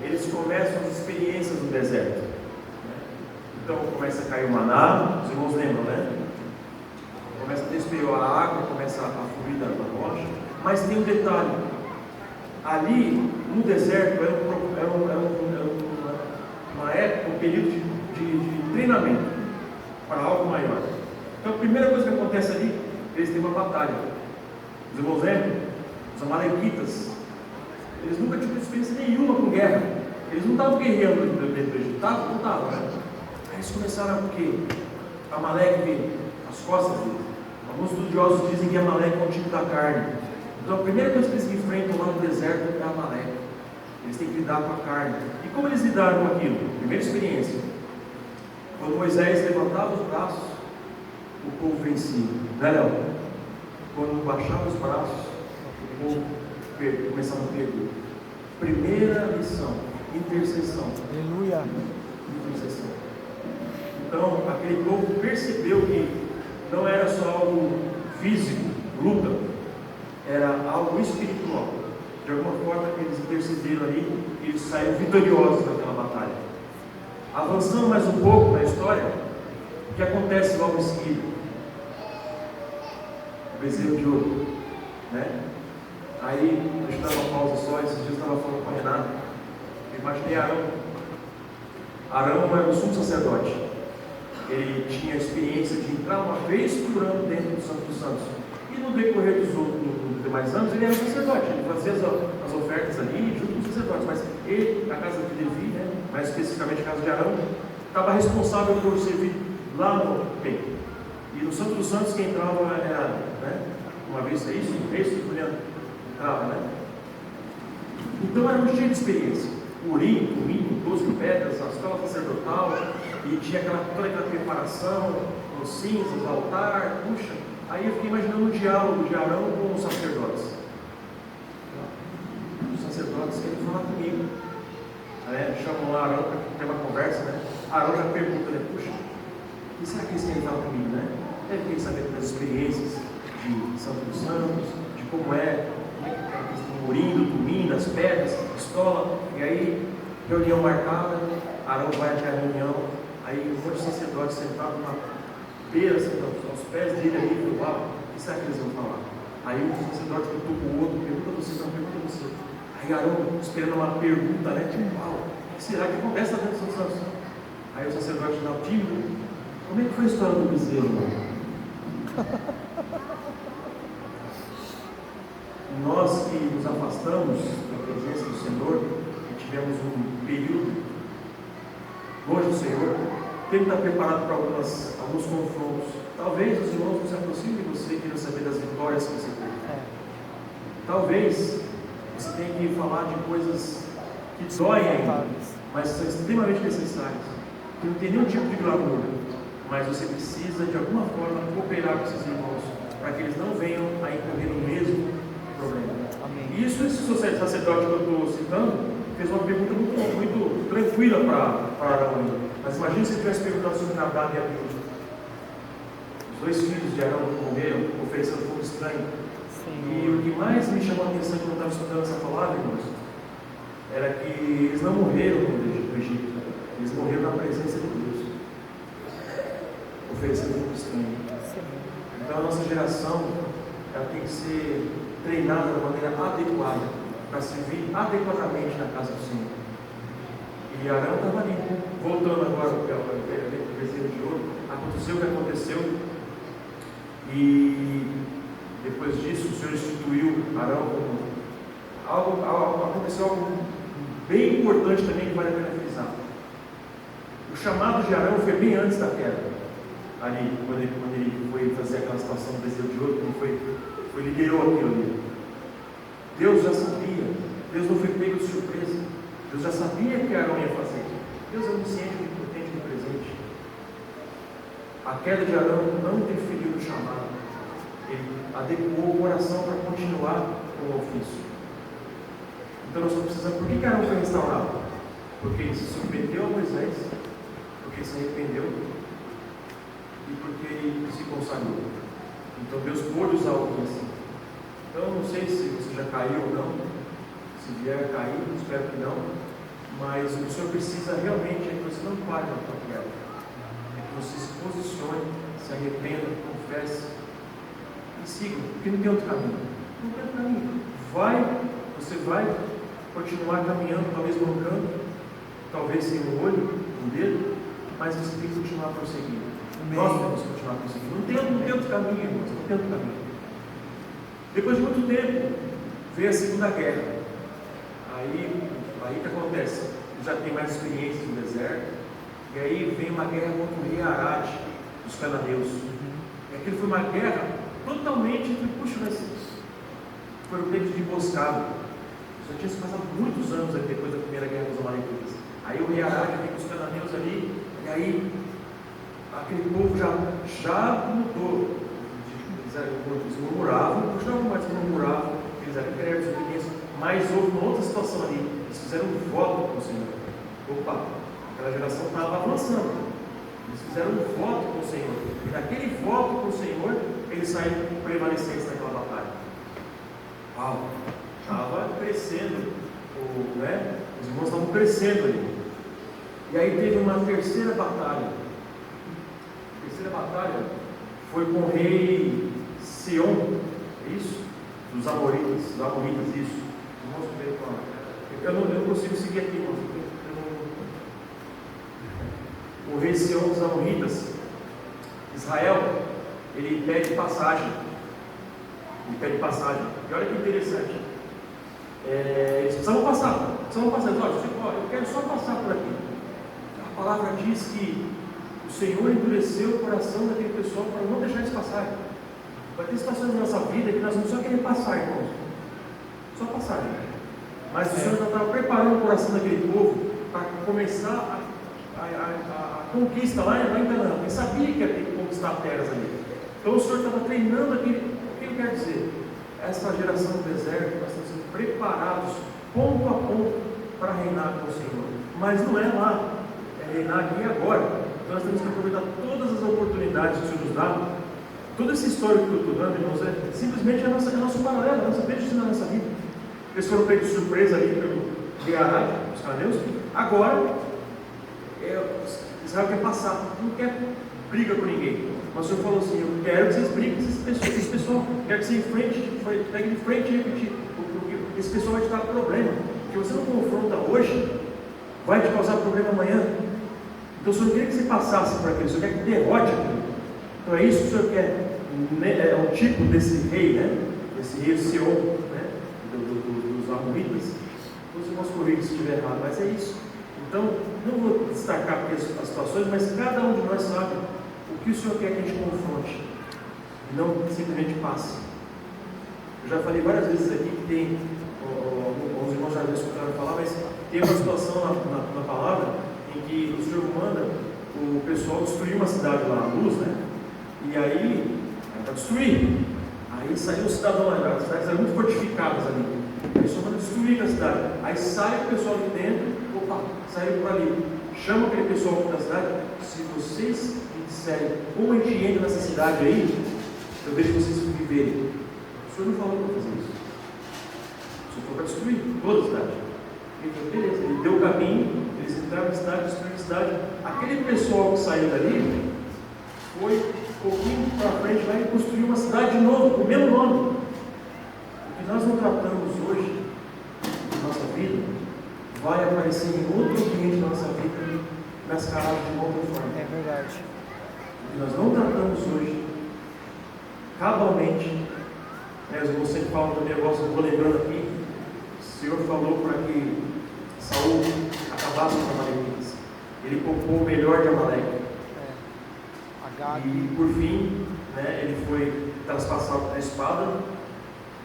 eles começam as experiências do deserto. Então começa a cair o maná, os irmãos lembram, né? Começa a despejar a água, começa a fluir da rocha. Mas tem um detalhe: ali no deserto era uma época, um período de treinamento para algo maior. Então a primeira coisa que acontece ali, eles têm uma batalha. Os irmãos lembram? Os amalequitas, eles nunca tinham experiência nenhuma com guerra. Eles não estavam guerreando dentro do Egito, estavam? Não estavam, né? Aí eles começaram o quê? Amaleque veio as costas deles. Alguns estudiosos dizem que Amaleque é um tipo da carne. Então a primeira coisa que eles enfrentam lá no deserto é Amaleque. Eles têm que lidar com a carne. E como eles lidaram com aquilo? Primeira experiência. Quando Moisés levantava os braços, o povo vencia. Não é, Léo? Quando baixava os braços, o povo começava a perder. Primeira lição: intercessão. Aleluia. Intercessão. Então, aquele povo percebeu que não era só algo físico, luta, era algo espiritual. De alguma forma, eles intercederam ali e eles saíram vitoriosos daquela batalha. Avançando mais um pouco na história, o que acontece logo em seguida? O bezerro de ouro, né? Aí, deixa eu dar uma pausa só. Esses dias eu estava falando com a Renata, eu imaginei Arão. Arão era o sumo sacerdote. Ele tinha a experiência de entrar uma vez por ano dentro do Santo dos Santos. E no decorrer dos demais anos, ele era sacerdote. Ele fazia as ofertas ali, junto com os sacerdotes. Mas ele, na casa de Levi, né, mais especificamente a casa de Arão, estava responsável por servir lá no templo. E no Santo dos Santos, quem entrava era, né, uma vez isso, entrava, né? Então era um cheio de experiência. Urim, Tumim, 12 pedras, a escola sacerdotal, e tinha toda aquela preparação, os cinzas, o altar, puxa. Aí eu fiquei imaginando o diálogo de Arão com os sacerdotes. Os sacerdotes querem falar comigo. Chamam lá Arão para ter uma conversa, né? Arão já pergunta, né? Puxa, o que será que eles querem falar comigo, né? Deve saber das experiências de Santo dos Santos, de como é que estão murindo, Tumim, das pedras, pistola. E aí, reunião marcada, Arão vai até a reunião. Aí, um monte de sacerdotes sentados na beira, aos pés dele ali, uau, o que será que eles vão falar? Aí o sacerdote perguntou para o outro, pergunta você. Aí Arão esperando uma pergunta, né? Tipo, uau, o que será que acontece dentro dos santos? Aí o sacerdote dá tímido, Como é que foi a história do bezerro? Nós que nos afastamos da presença do Senhor, que tivemos um período longe do Senhor, tem que estar preparado para alguns confrontos. Talvez os irmãos não se aproximem de você e queiram saber das vitórias que você teve. Talvez você tenha que falar de coisas que doem ainda, mas são extremamente necessárias, que não tem nenhum tipo de glamour, mas você precisa de alguma forma cooperar com esses irmãos, para que eles não venham a incorrer no mesmo problema. Amém. E isso, esse sacerdote que eu estou citando, fez uma pergunta muito tranquila para Arão. Mas imagine se ele tivesse perguntado sobre Nadab e Abiú. Os dois filhos de Arão morreram, oferecendo fogo estranho. E o que mais me chamou a atenção quando eu estava estudando essa palavra, irmãos, era que eles não morreram no Egito, eles morreram na presença de Deus, oferecendo fogo estranho. Então a nossa geração, ela tem que ser treinada de maneira adequada, para servir adequadamente na casa do Senhor. E Arão estava ali, voltando agora ao bezerro de ouro. Aconteceu o que aconteceu, e depois disso o Senhor instituiu Arão como aconteceu algo bem importante também que vale a pena frisar. O chamado de Arão foi bem antes da queda, ali, quando ele foi fazer aquela situação do bezerro de ouro, quando liderou aquilo ali. Deus já sabia, Deus não foi pego de surpresa, Deus já sabia que Arão ia fazer. Deus é onisciente, onipotente no presente. A queda de Arão não interferiu no chamado, ele adequou o coração para continuar com o ofício. Então nós só precisamos, por que Arão foi restaurado? Porque ele se submeteu a Moisés, porque ele se arrependeu e porque ele se consagrou. Então Deus pôde usar alguém assim. Então, não sei se você já caiu ou não, se vier a cair, espero que não, mas o que o Senhor precisa realmente é que você não pare na tua queda, é que você se posicione, se arrependa, confesse e siga, porque não tem outro caminho. Não tem outro caminho. Você vai continuar caminhando, talvez mancando, talvez sem um olho, um dedo, mas você tem que continuar prosseguindo. Nós temos que continuar prosseguindo. Não tem outro caminho, irmãos, não tem outro caminho. Depois de muito tempo, veio a Segunda Guerra. Aí que acontece? Ele já tem mais experiência no deserto. E aí vem uma guerra contra o rei Arad, dos cananeus. E aquilo foi uma guerra totalmente, mas foram pegos de emboscada. Já tinha se passado muitos anos aí depois da primeira guerra dos amalequitas. Aí o rei Arad vem com os cananeus ali, e aí aquele povo já mudou. Eles murmuravam, continuavam mais murmuravam, eles eram crédulos, obedientes, mas houve uma outra situação ali. Eles fizeram um voto com o Senhor. Opa, aquela geração estava avançando. Eles fizeram um voto com o Senhor. E naquele voto com o Senhor, eles saíram prevalecentes naquela batalha. Uau! Estava crescendo, os irmãos estavam crescendo ali. E aí teve uma terceira batalha. A terceira batalha foi com o rei Sion, é isso? Dos Amoritas, isso. Vamos ver eu não consigo seguir aqui, irmãos. O rei Sion dos Amoritas, Israel, ele pede passagem. E olha que interessante. Eles precisavam passar. Olha, eu quero só passar por aqui. A palavra diz que o Senhor endureceu o coração daquele pessoal para não deixar eles passarem. Vai ter situações na nossa vida que nós vamos só querer passar, irmãos. Só passar. Mas o Senhor já estava preparando o coração daquele povo para começar a conquista lá em Canaã. Ele sabia que ia ter que conquistar terras ali. Então o Senhor estava treinando aquele. O que ele quer dizer? Essa geração do deserto, nós estamos sendo preparados ponto a ponto para reinar com o Senhor. Mas não é lá, é reinar aqui e agora. Então nós temos que aproveitar todas as oportunidades que o Senhor nos dá. Toda essa história que eu estou dando, irmãos, é simplesmente a nosso paralelo, a nossa medicina na nossa vida. Eles foram pegos de surpresa ali pelo rei Arad, os cananeus. Agora, Israel quer passar, não quer briga com ninguém. Mas o Senhor falou assim: eu quero que vocês briguem com esse pessoal, quero que você pegue de frente e repetir. Esse pessoal vai te dar problema. Porque você não confronta hoje, vai te causar problema amanhã. Então o Senhor queria que você passasse por aquilo, o Senhor quer que derrote aquilo. Então é isso que o Senhor quer. É um tipo desse rei, né? Esse rei Seom, né? Dos Amonitas. Os irmãos corrigem se estiver errado, mas é isso. Então, não vou destacar aqui as situações, mas cada um de nós sabe o que o Senhor quer que a gente confronte, e não simplesmente passe. Eu já falei várias vezes aqui que tem, os irmãos já escutaram falar, mas tem uma situação na palavra em que o Senhor manda o pessoal destruir uma cidade lá, a Luz, né? E aí, para destruir. Aí saiu o cidadão lá, as cidades eram muito fortificadas ali. Aí o Senhor manda destruir a cidade. Aí sai o pessoal de dentro, opa, saiu por ali. Chama aquele pessoal da cidade. Se vocês me disserem como a gente entra nessa cidade aí, eu deixo vocês viverem. O Senhor não falou para fazer isso. O Senhor falou para destruir toda a cidade. Ele falou, beleza, ele deu o caminho, eles entraram na cidade, destruíram a cidade. Aquele pessoal que saiu dali foi um pouquinho para frente lá e construiu uma cidade de novo, com o mesmo nome. O que nós não tratamos hoje na nossa vida vai aparecer em outro ambiente da nossa vida mascarado de uma outra forma. É verdade. O que nós não tratamos hoje, cabalmente, né, você fala do negócio, eu vou lembrando aqui, o Senhor falou para que Saul acabasse com os amalequitas. Ele poupou o melhor de Amaleque. E por fim, né, ele foi traspassado a espada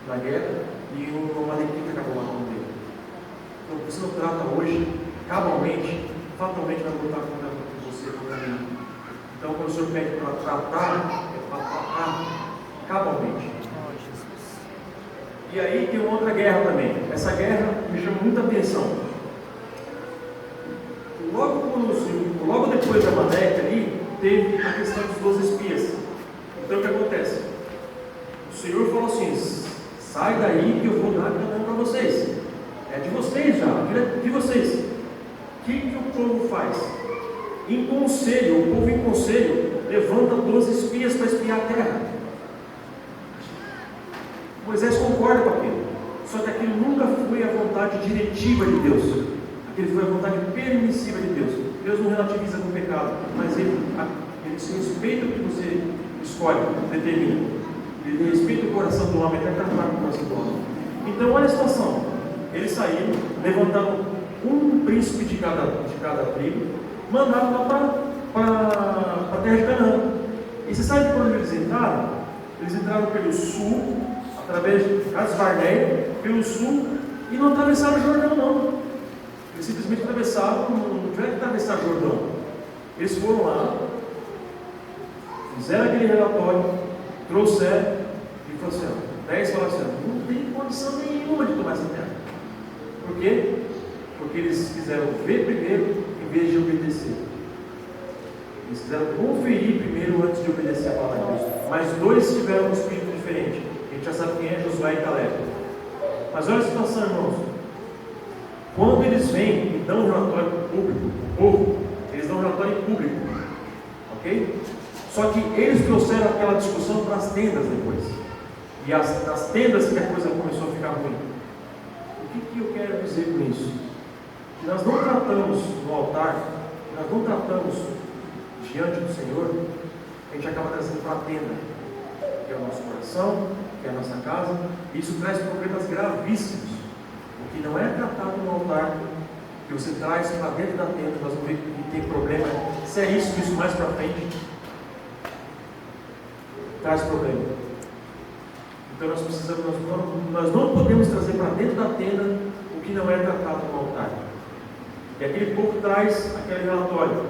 na guerra e o amalequita acabou matando ele. Então, você não trata hoje, cabalmente, fatalmente vai lutar contra você, contra mim. Então, quando o Senhor pede para tratar, é para tratar cabalmente. E aí tem uma outra guerra também. Essa guerra me chama muita atenção. Logo depois da Amaleque ali, teve a questão dos 12 espias. Então o que acontece? O Senhor falou assim: sai daí que eu vou dar Canaã para vocês. É de vocês já, é de vocês. O que o povo faz? Em conselho, o povo em conselho levanta 12 espias para espiar a terra. Moisés concorda com aquilo. Só que aquilo nunca foi a vontade diretiva de Deus. Aquilo foi a vontade permissiva de Deus. Deus não relativiza com o pecado, mas ele se respeita o que você escolhe, determina. Ele respeita o coração do homem, até tratar com o coração do homem. Então, olha a situação. Eles saíram, levantaram um príncipe de cada tribo, mandaram lá para a terra de Canaã. E você sabe quando eles entraram? Eles entraram pelo sul, através de Casbarneia, pelo sul, e não atravessaram o Jordão, não. Eles simplesmente atravessaram, não tiveram que atravessar o Jordão. Eles foram lá, fizeram aquele relatório, trouxeram e falaram assim: 10 falaram assim, não tem condição nenhuma de tomar essa terra. Por quê? Porque eles quiseram ver primeiro em vez de obedecer. Eles quiseram conferir primeiro antes de obedecer a palavra de Deus. Mas dois tiveram um espírito diferente. A gente já sabe quem é: Josué e Caleb. Mas olha a situação, irmãos. Quando eles vêm e dão um relatório público, o povo, eles dão um relatório público, ok? Só que eles trouxeram aquela discussão para as tendas depois. E nas tendas que a coisa começou a ficar ruim. O que eu quero dizer com isso? Que nós não tratamos no altar, que nós não tratamos diante do Senhor, a gente acaba trazendo para a tenda, que é o nosso coração, que é a nossa casa. E isso traz problemas gravíssimos. O que não é tratado no altar, que você traz para dentro da tenda, nós vamos ver que tem problema. Se é isso mais para frente, traz problema. Então nós precisamos, nós não podemos trazer para dentro da tenda o que não é tratado no altar. E aquele povo traz aquele relatório.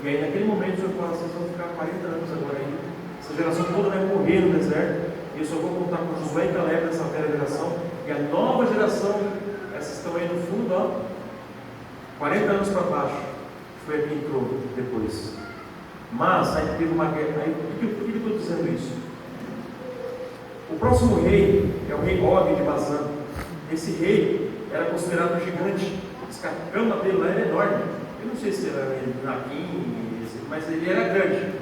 E aí naquele momento o Senhor fala: vocês vão ficar 40 anos agora ainda. Essa geração toda vai morrer no deserto. E eu só vou contar com Josué e Caleb nessa velha geração. E a nova geração, essas estão aí no fundo, ó, 40 anos para baixo, foi a que entrou depois. Mas aí teve uma guerra. Aí, por que eu estou dizendo isso? O próximo rei é o rei Og de Bazã. Esse rei era considerado um gigante. A cama dele lá era enorme. Eu não sei se era naquim, mas ele era grande.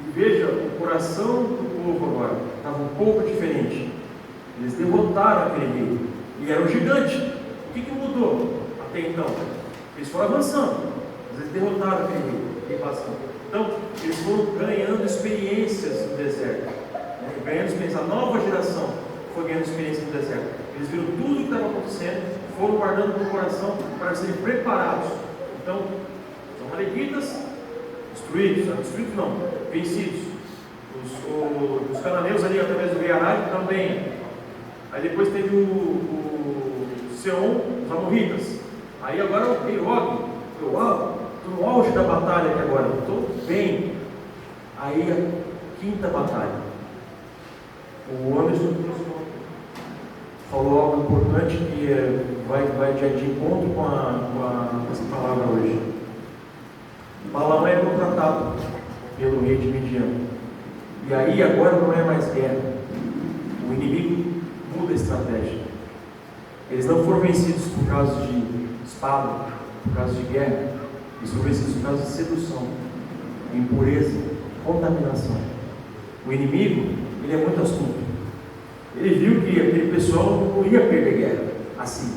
E veja, o coração do povo agora estava um pouco diferente. Eles derrotaram aquele rei. E era um gigante. O que mudou até então? Eles foram avançando. Mas eles derrotaram aquele bastão. Então, eles foram ganhando experiências no deserto, né? Ganhando experiência. A nova geração foi ganhando experiência no deserto. Eles viram tudo o que estava acontecendo, foram guardando no coração para serem preparados. Então, os amalequitas destruídos não, vencidos. Os cananeus ali através do rei Arad também. Aí depois teve o Seom, os amorritas. Aí agora o rei Og. Estou no auge da batalha aqui agora, estou bem. Aí a quinta batalha. O Anderson falou algo importante que vai de encontro com essa palavra hoje. Balaão é contratado pelo rei de Midian. E aí agora não é mais guerra. O inimigo muda a estratégia. Eles não foram vencidos por causa de espada, por causa de guerra. Eles foram vencidos por causa de sedução, impureza, contaminação. O inimigo, ele é muito astuto. Ele viu que aquele pessoal não ia perder guerra assim,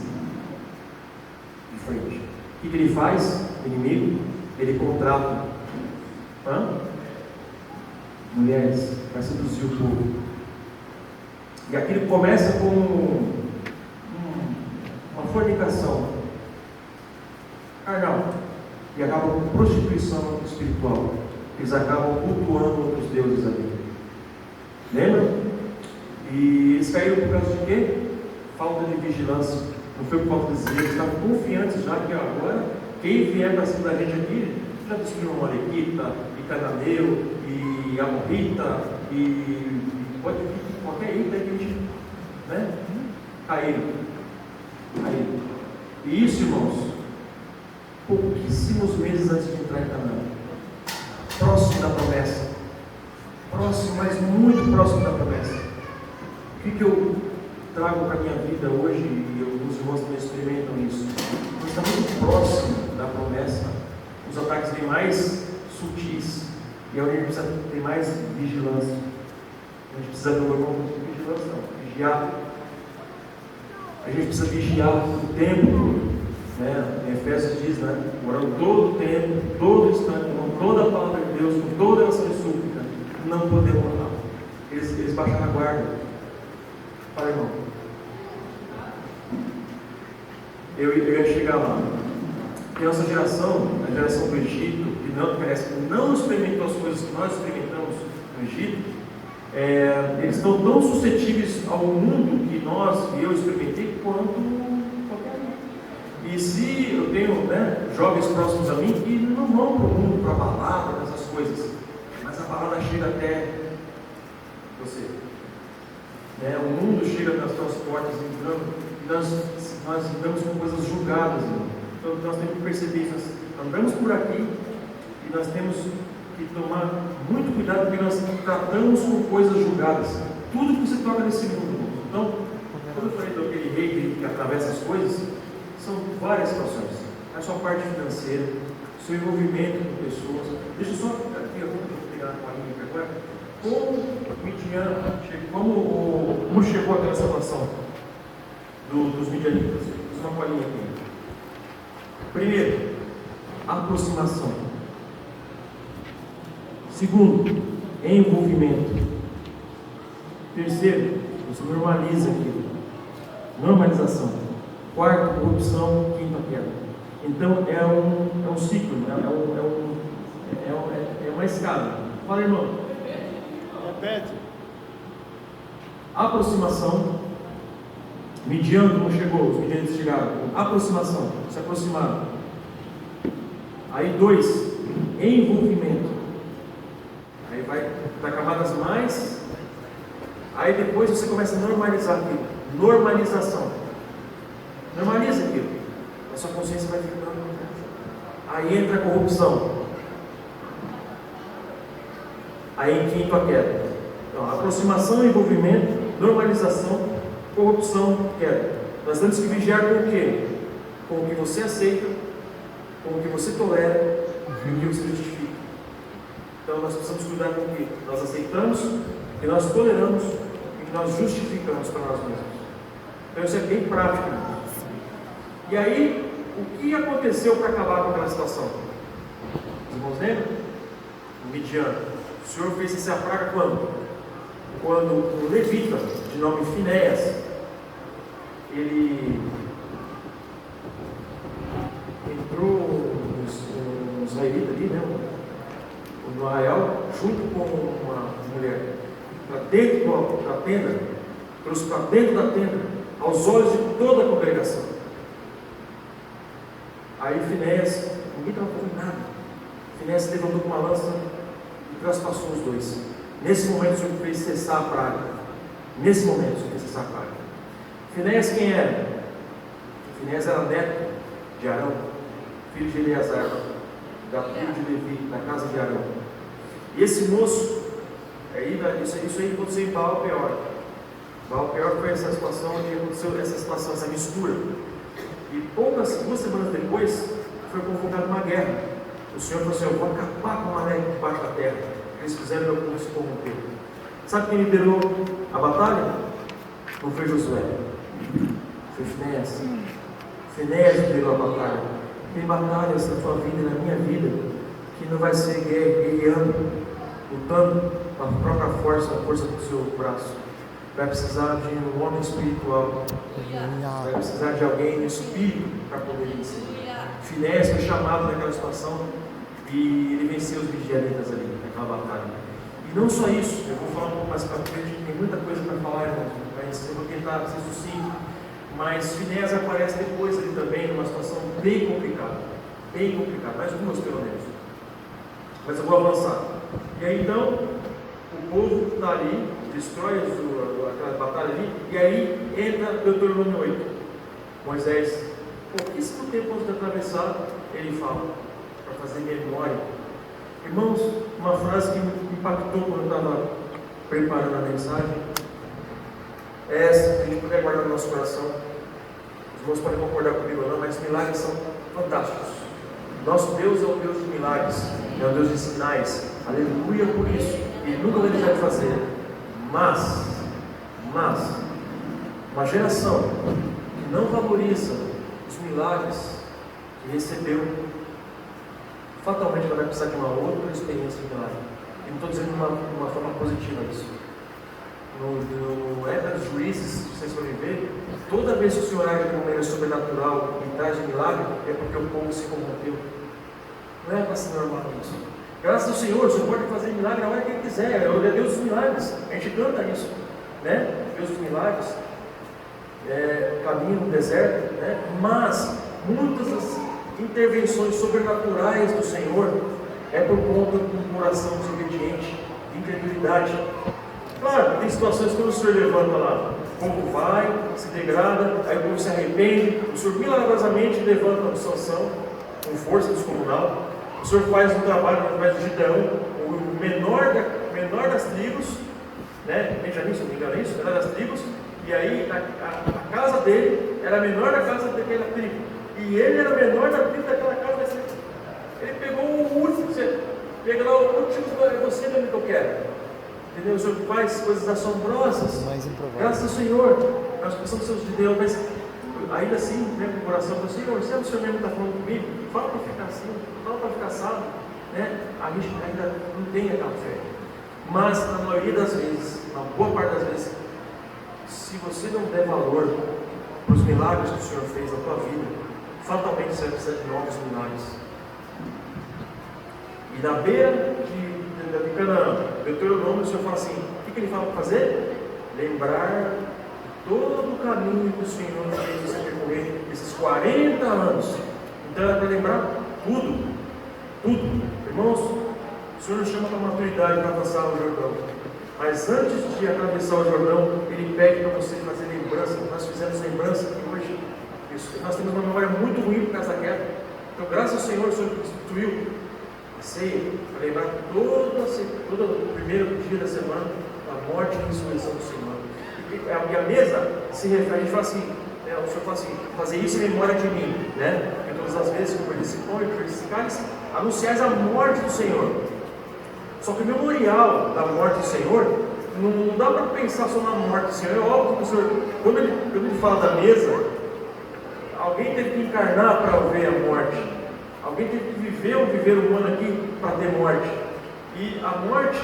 de frente. O que ele faz? O inimigo, ele contrata mulheres para seduzir o povo. E aquilo começa com uma fornicação carnal e acaba com prostituição espiritual. Eles acabam cultuando outros deuses ali. Lembra? E eles caíram por causa de quê? Falta de vigilância. Não foi por falta de zelo. Eles estavam confiantes já que agora quem vier para cima da gente aqui já destruiu uma Amalequita, e Cananeu, e Amorrita, e pode vir qualquer ita que a gente, né? Caíram. E isso, irmãos, pouquíssimos meses antes de entrar em Canaã, próximo da promessa, mas muito próximo da promessa. O que eu trago para a minha vida hoje, e alguns irmãos também experimentam isso, nós estamos muito próximo da promessa, os ataques vêm mais sutis, e aí a gente precisa ter mais vigilância. A gente precisa ter uma vigilância, não, vigiar. A gente precisa vigiar o tempo, né? Em Efésios diz, né? Orando todo o tempo, todo instante, com toda a palavra de Deus, com toda a nossa súplica, não podemos orar. Eles baixaram a guarda. Fala, irmão. Eu ia chegar lá. Porque a nossa geração, a geração do Egito, que não experimentou as coisas que nós experimentamos no Egito, eles estão tão suscetíveis ao mundo que eu experimentei quanto qualquer um. E se eu tenho, né, jovens próximos a mim que não vão para o mundo, para a balada, para essas coisas, mas a balada chega até você. Né? O mundo chega nas tuas portas entrando, e nós andamos com coisas julgadas. Né? Então nós temos que perceber isso. Nós andamos por aqui e nós temos que tomar muito cuidado, porque nós tratamos com coisas julgadas. Tudo que você toca nesse mundo. Então, quando eu falei daquele rei que atravessa as coisas, são várias situações. A sua parte financeira, seu envolvimento com pessoas. Deixa eu só aqui, eu vou pegar a colinha aqui agora. Como chegou aquela salvação dos midianitas? Uma colinha aqui. Primeiro, aproximação. Segundo, envolvimento. Terceiro, você normaliza aquilo. Normalização. Quarto, corrupção. Quinto, a queda. Então é um ciclo, é uma escada. Fala, irmão. Repete. Aproximação. Midian, como chegou, os midianitas chegaram. Aproximação, se aproximaram. Aí 2, envolvimento. Aí vai para camadas mais. Aí depois você começa a normalizar aquilo. Normalização. Normaliza aquilo. A sua consciência vai ficando. Aí entra a corrupção. Aí em quinto a queda. Então, aproximação, envolvimento, normalização, corrupção, queda. Nós temos que vigiar com o quê? Com o que você aceita, com o que você tolera e o que você justifica. Então nós precisamos cuidar com o que nós aceitamos, o que nós toleramos e o que nós justificamos para nós mesmos. Então isso é bem prático. E aí, o que aconteceu para acabar com aquela situação? irmãos lembram? O Midian. O Senhor fez cessar a praga quando? Quando um levita, de nome Finéias, ele entrou no israelita ali, né? No arraial, junto com uma mulher, para dentro da tenda, trouxe para dentro da tenda, aos olhos de toda a congregação. Aí Finéias, ninguém estava fazendo nada. Finéias se levantou com uma lança e traspassou os dois. Nesse momento o Senhor fez cessar a praga. Nesse momento o Senhor fez cessar a praga. Finéias quem era? Finéias era neto de Arão, filho de Eleazar, da tribo de Levi, da casa de Arão. E esse moço, isso aí aconteceu em Baal-Peor. Baal-Peor foi essa situação onde aconteceu essa situação, essa mistura. E 2 semanas depois, foi convocada uma guerra. O Senhor falou assim: eu vou acabar com a maré debaixo da terra. Eles fizeram meu povo se corromper. Sabe quem liderou a batalha? Não foi Josué, foi Finéias. Finéias liderou a batalha. Tem batalhas na tua vida e na minha vida que não vai ser guerreando, lutando com a própria força, a força do seu braço. Vai precisar de um homem espiritual. Vai precisar de alguém no espírito para poder vencer. Finéias foi chamado naquela situação e ele venceu os midianitas ali, naquela batalha. E não só isso, eu vou falar um pouco mais para frente, tem muita coisa para falar, irmão, mas eu vou tentar ser sucinto. Mas Finéias aparece depois ali também, numa situação bem complicada, mais 2 pelo menos. Mas eu vou avançar. E aí então, o povo está ali, destrói aquela batalha ali, e aí entra Deuteronômio 8. Moisés, pouquíssimo tempo antes de atravessar, ele fala, para fazer memória. Irmãos, uma frase que me impactou quando eu estava preparando a mensagem é essa, que a gente puder guardar no nosso coração. Os irmãos podem concordar comigo ou não, mas milagres são fantásticos. Nosso Deus é o Deus de milagres, é o Deus de sinais. Aleluia por isso. Ele nunca vai deixar de fazer. Mas, uma geração que não valoriza os milagres que recebeu, fatalmente ela vai precisar de uma outra experiência de milagre. E não estou dizendo de uma forma positiva isso. No época dos juízes, se vocês forem ver, toda vez que o Senhor age de uma maneira sobrenatural e traz de milagre, é porque o povo se corrompeu. Não é para ser normal isso. Graças ao Senhor, o Senhor pode fazer milagre a hora que Ele quiser. Ele é Deus dos milagres. A gente canta isso, né? Deus dos milagres, caminho no deserto, né? Mas muitas das intervenções sobrenaturais do Senhor é por conta de um coração desobediente, de incredulidade. Claro, tem situações que o Senhor levanta lá, o povo vai, se degrada, aí o povo se arrepende, o Senhor milagrosamente levanta a Sansão com força descomunal. O Senhor faz um trabalho através de Gideão, o menor das tribos, né? Benjamim, se não me engano, é isso, menor das tribos, e aí a casa dele era a menor da casa daquela tribo, e ele era o menor da tribo daquela casa dessa tribo. Ele pegou o último, pega lá o último, é você mesmo que eu quero. Entendeu? O Senhor faz coisas assombrosas. Graças ao Senhor, nós precisamos ser os de Deus, mas ainda assim, né, com o coração, eu Senhor, se o Senhor mesmo está falando comigo, fala para ficar assim, fala para ficar sábio, né? A gente ainda não tem aquela fé. Mas, na maioria das vezes, na boa parte das vezes, se você não der valor para os milagres que o Senhor fez na tua vida, fatalmente você vai precisar de novos milagres. E na beira de Canaã, Deuteronômio, o Senhor fala assim: o que ele fala para fazer? Lembrar todo o caminho que o Senhor fez você percorrer esses 40 anos. Então é para lembrar tudo. Irmãos, o Senhor nos chama para a maturidade para atravessar o Jordão. Mas antes de atravessar o Jordão, Ele pede para você fazer lembrança. Nós fizemos lembrança e hoje nós temos uma memória muito ruim por causa da guerra. Então, graças ao Senhor, o Senhor instituiu a ceia para lembrar todo o primeiro dia da semana da morte e ressurreição do Senhor. E a mesa se refere, a gente fala assim, né, o Senhor fala assim: fazer isso em memória de mim, né? Porque todas as vezes que eu perdi esse pão e perdi esse cálice, anunciais a morte do Senhor. Só que o memorial da morte do Senhor, não dá para pensar só na morte do Senhor. É óbvio que o Senhor, quando ele fala da mesa, alguém teve que encarnar para ver a morte. Alguém teve que viver o viver humano aqui para ter morte. E a morte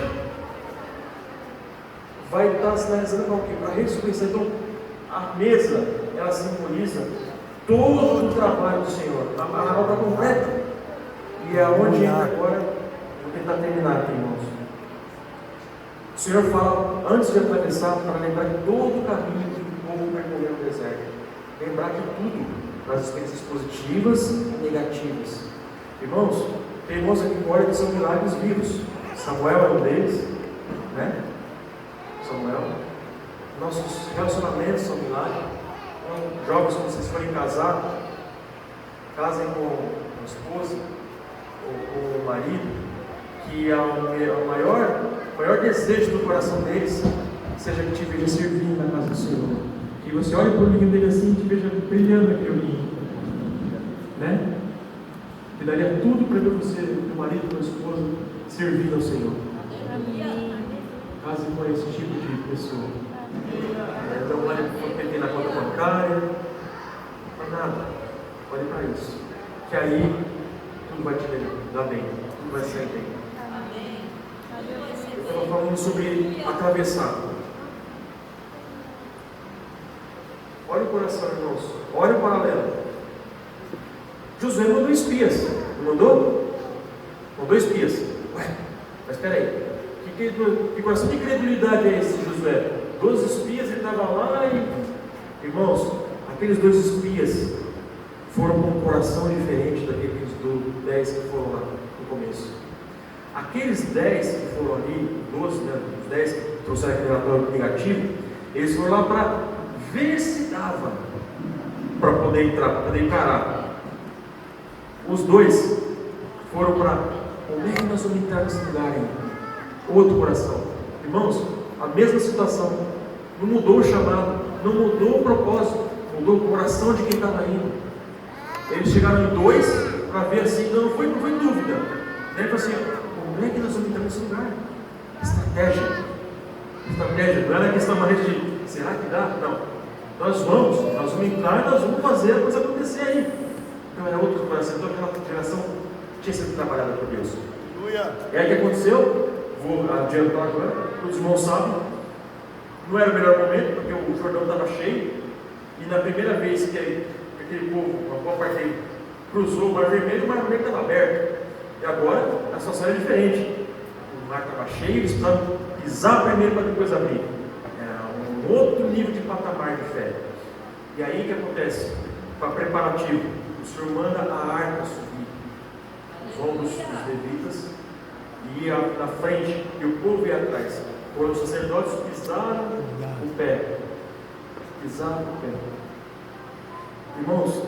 vai estar sinalizando para o quê? Para a ressurreição. Então, a mesa, ela simboliza todo o trabalho do Senhor, a obra completa. E é onde entra agora, vou tentar terminar aqui, irmãos. O Senhor fala, antes de atravessar, para lembrar de todo o caminho que o povo percorreu no deserto. Lembrar de tudo, das experiências positivas e negativas. Irmãos, tem irmãos aqui fora que são milagres vivos. Samuel é um deles, né? Samuel. Nossos relacionamentos são milagres. Então, jovens, quando vocês forem casar, casem com a esposa ou com o marido, que o maior desejo do coração deles seja que te veja servir na casa do Senhor. Que você olhe para o olhinho dele assim e te veja brilhando aquele olhinho, né? Que daria tudo para ver você, teu marido, tua esposa, servindo ao Senhor. Case com esse tipo de pessoa. Então, olha para o que tem na conta bancária, não para nada. Olhe para isso. Que aí tudo vai te dar bem, tudo vai sair bem. Eu estava falando sobre atravessar. Olha o coração, irmãos. Olha o paralelo. Josué mandou espias. Não mandou? Mandou espias. Ué, mas espera aí. Que coração de credulidade é esse, Josué? 12 espias, ele estava lá e... Irmãos, aqueles 2 espias foram com um coração diferente daqueles 10 que foram lá no começo. Aqueles 10 que foram ali, 12, né, os 10 que trouxeram aquele relatório negativo, eles foram lá para ver se dava para poder entrar, para poder encarar. Os 2 foram para como é que nós vamos entrar nesse lugar aí? Outro coração. Irmãos, a mesma situação. Não mudou o chamado, não mudou o propósito, mudou o coração de quem estava indo. Eles chegaram em 2 para ver assim, não foi dúvida. Né? Falou assim, como é que nós vamos entrar nesse lugar? Estratégia, não era questão mais de, será que dá? Não. Nós vamos entrar e nós vamos fazer a coisa acontecer aí. Então era outro coração, então aquela geração tinha sido trabalhada por Deus. E aí o que aconteceu? Vou adiantar agora, os irmãos sabem, não era o melhor momento, porque o Jordão estava cheio, e na primeira vez que aquele povo, uma boa parte dele, cruzou o Mar Vermelho estava aberto. E agora a situação era diferente. O mar estava cheio, eles precisavam pisar primeiro para depois abrir. Era um outro nível de patamar de fé. E aí o que acontece? Para preparativo, o Senhor manda a arca subir os ombros dos levitas e ia na frente e o povo ia atrás. Quando os sacerdotes pisaram o pé. Irmãos,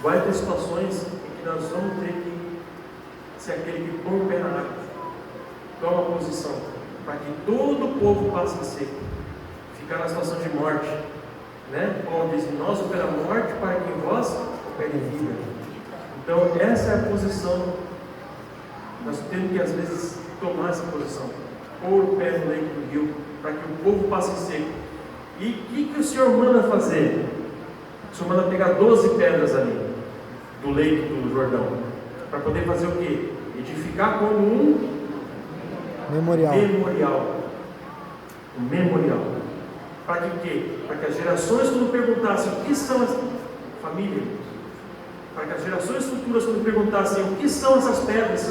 vai ter situações em que nós vamos ter que ser aquele que põe o pé na água, toma posição, para que todo o povo passe em seco, ficar na situação de morte, né? Paulo diz, nós opera morte para que vós opere vida. Então essa é a posição, nós temos que às vezes tomar essa posição, pôr o pé no leito do rio, para que o povo passe em seco. E o que o Senhor manda fazer? O Senhor manda pegar 12 pedras ali, do leito do Jordão, para poder fazer o quê? Edificar como um memorial. Um memorial. Para que o quê? Para que as gerações, quando perguntassem o que são as famílias, para que as gerações futuras, quando perguntassem o que são essas pedras,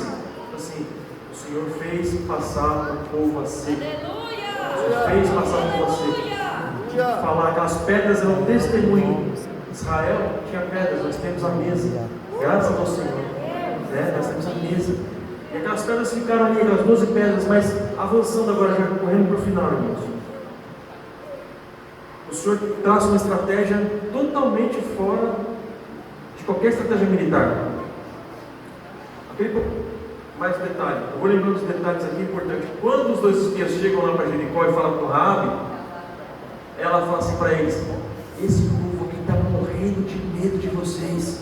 assim, o Senhor fez passar o povo a seco. O Senhor fez passar o povo a seco. Falar que as pedras eram testemunho. Israel tinha pedras, nós temos a mesa, graças ao Senhor, né? Nós temos a mesa, e aquelas pedras ficaram ali, aquelas 12 pedras, mas avançando agora, já correndo para o final, irmãos. O Senhor traça uma estratégia totalmente fora de qualquer estratégia militar. Mais detalhe, eu vou lembrando dos detalhes aqui importantes. Quando os 2 espias chegam lá para Jericó e falam com Raabe, ela fala assim para eles: esse povo aqui está morrendo de medo de vocês,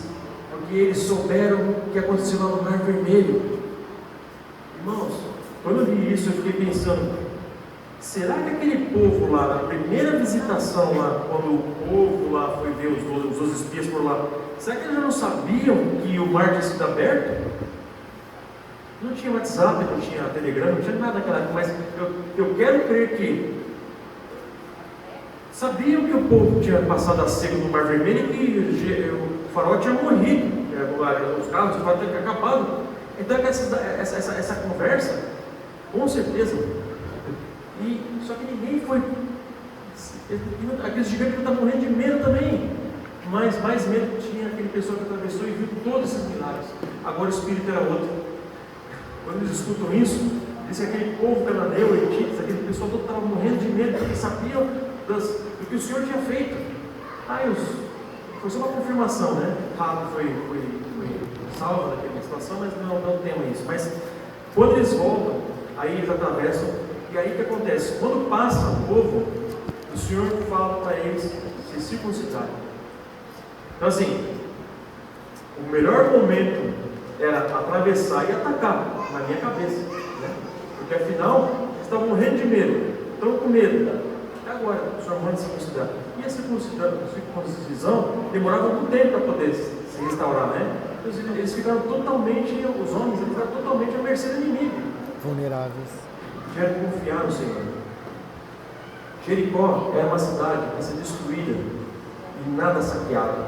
porque eles souberam o que aconteceu lá no Mar Vermelho. Irmãos, quando eu li isso, eu fiquei pensando: será que aquele povo lá, na primeira visitação lá, quando o povo lá foi ver os espias por lá, será que eles já não sabiam que o mar tinha sido aberto? Não tinha WhatsApp, não tinha Telegram, não tinha nada naquela época, mas eu quero crer que sabiam que o povo tinha passado a seco no Mar Vermelho e que o faraó tinha morrido, os carros, o faraó tinha acabado. Então essa conversa, com certeza, só que ninguém foi. Aqueles gigantes estavam morrendo de medo também, mas mais medo tinha aquele pessoal que atravessou e viu todos esses milagres. Agora o espírito era outro. Quando eles escutam isso, diz que aquele povo cananeu, hititas, aquele pessoal todo estava morrendo de medo, porque sabiam do que o Senhor tinha feito. Foi só uma confirmação, né? Rabi foi salva daquela situação, mas não tema isso. Mas quando eles voltam, aí eles atravessam, e aí o que acontece? Quando passa o povo, o Senhor fala para eles se circuncidarem. Então assim, o melhor momento era atravessar e atacar, na minha cabeça, né? Porque afinal, eles estavam morrendo de medo, estão com medo. Até agora, o Senhor manda circuncidar. E a circuncisão demorava algum tempo para poder se restaurar, né? Então, eles ficaram totalmente, os homens, eles ficaram totalmente à mercê do inimigo. Vulneráveis. Tiveram que confiar no Senhor. Jericó era uma cidade a ser destruída e nada saqueado,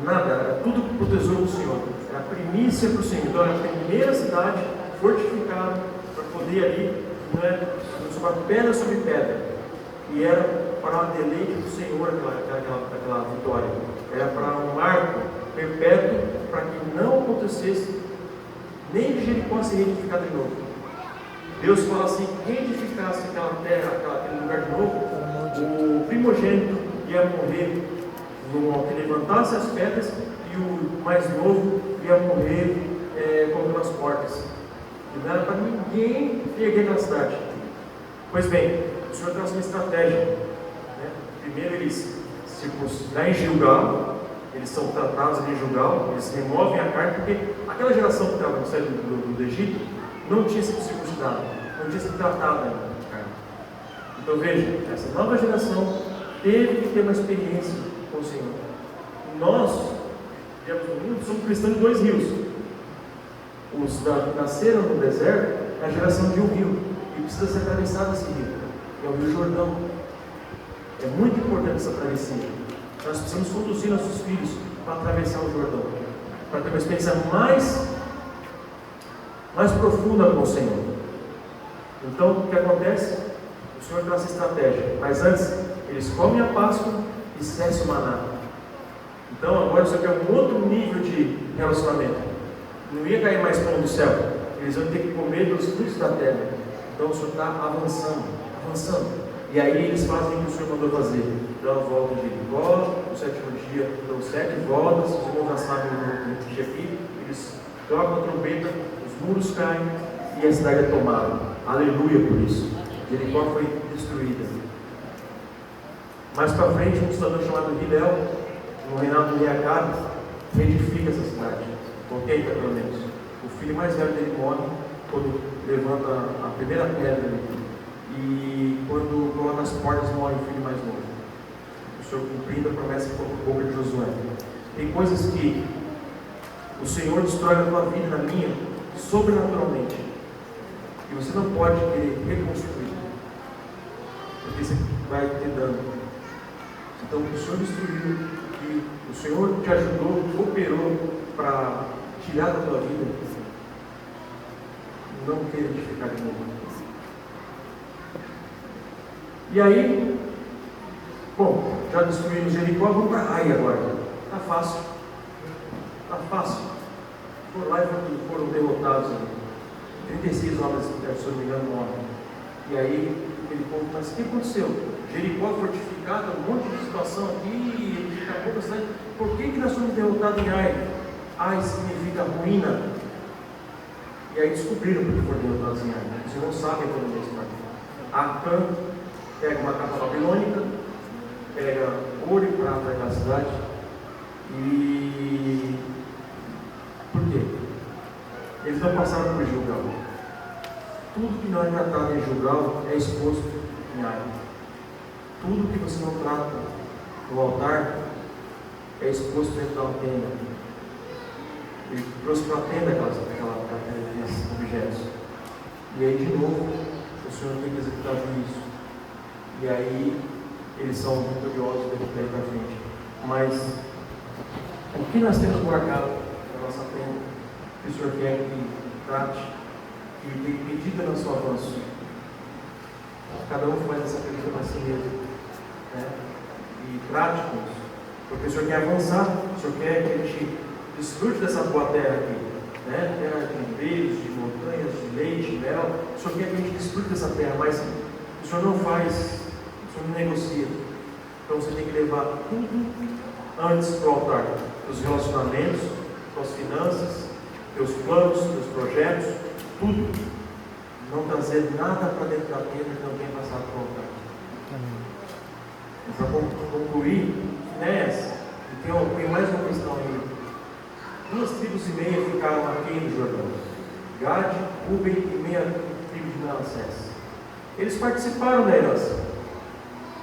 nada, era tudo para o tesouro do Senhor, era primícia para o Senhor. Então era a primeira cidade fortificada para poder ali, não é, sobre pedra sobre pedra, e era para o deleite do Senhor aquela vitória, era para um marco perpétuo para que não acontecesse nem de Jericó se reedificar de novo. Deus fala assim: quem edificasse aquela terra, aquele lugar de novo, o primogênito ia morrer que levantasse as pedras, e o mais novo ia morrer colocando as portas. E não era para ninguém erguer aquela cidade. Pois bem, o Senhor traz uma estratégia, né? Primeiro eles circuncidam em Gilgal, eles são tratados ali em Gilgal, eles removem a carne, porque aquela geração que estava no céu do Egito não tinha sido circuncidada, não tinha sido tratada ainda a carne. Então veja, essa nova geração teve que ter uma experiência com o Senhor. Nós, digamos, no mundo, somos cristãos de dois rios. Os que nasceram no deserto é a geração de um rio, e precisa ser atravessado esse rio, é o Rio Jordão. É muito importante essa travessia. Nós precisamos conduzir nossos filhos para atravessar o Jordão, para ter uma experiência mais profunda com o Senhor. Então, o que acontece? O Senhor dá essa estratégia, mas antes, eles comem a Páscoa e cessam o maná. Então, agora isso aqui é um outro nível de relacionamento. Não ia cair mais pão do céu, eles vão ter que comer dos frutos da terra. Então, o Senhor está avançando. E aí eles fazem o que o Senhor mandou fazer: dão a volta de Jericó, no sétimo dia, dão 7 voltas. Os irmãos já sabem o dia aqui. Eles tocam a trombeta, os muros caem e a cidade é tomada. Aleluia por isso. Jericó foi destruída. Mais para frente, um cidadão chamado Hilel, no reinado do rei Acabe, reedifica essa cidade, com 80 pelo menos. O filho mais velho dele morre quando levanta a primeira pedra ali. E quando coloca as portas, morre o filho mais novo. O Senhor cumprindo a promessa que foi por boca de Josué. Tem coisas que o Senhor destrói na tua vida, na minha, sobrenaturalmente, e você não pode querer reconstruir, porque você vai ter dano. Então o Senhor destruiu, e o Senhor te ajudou, operou para tirar da tua vida. Não queira edificar de novo. E aí, bom, já destruímos Jericó, vamos para Ai agora. Está fácil. Foram lá e foram derrotados. 36 homens, se não me engano, morrem. E aí, ele povo, mas o que aconteceu? Jericó fortificada, um monte de situação aqui, daqui a pouco sai. Por que nós somos derrotados em Ai? Ai significa ruína. E aí descobriram porque foram derrotados em Ai. Vocês não sabem como é isso. Acã pega uma capa babilônica, pega ouro e prata daquela cidade. E por quê? Eles não passaram por Gilgal. Tudo que não é tratado em Gilgal é exposto área. Tudo que você não trata no altar é exposto dentro da tenda. Ele trouxe para a tenda aqueles objetos. E aí, de novo, o Senhor tem que executar juízo. E aí, eles são vitoriosos daí para frente. Mas, o que nós temos marcado na nossa tenda, que o Senhor quer que trate, que medita no seu avanço? Cada um faz essa pergunta para si mesmo, né? E trate com isso. Porque o Senhor quer avançar, o Senhor quer que a gente desfrute dessa boa terra aqui, né? Terra de ribeiros, de montanhas, de leite, de mel. O Senhor quer que a gente desfrute dessa terra, mas o Senhor não faz, o Senhor não negocia. Então você tem que levar tudo antes para o altar. Os relacionamentos, suas finanças, teus planos, teus projetos, tudo. Não trazer nada para dentro da tenda que não tenha passado para o altar. Para concluir, Finéias, tem mais uma questão aí. 2,5 tribos ficaram aqui no Jordão: Gade, Ruben e meia tribo de Manassés. Eles participaram da herança.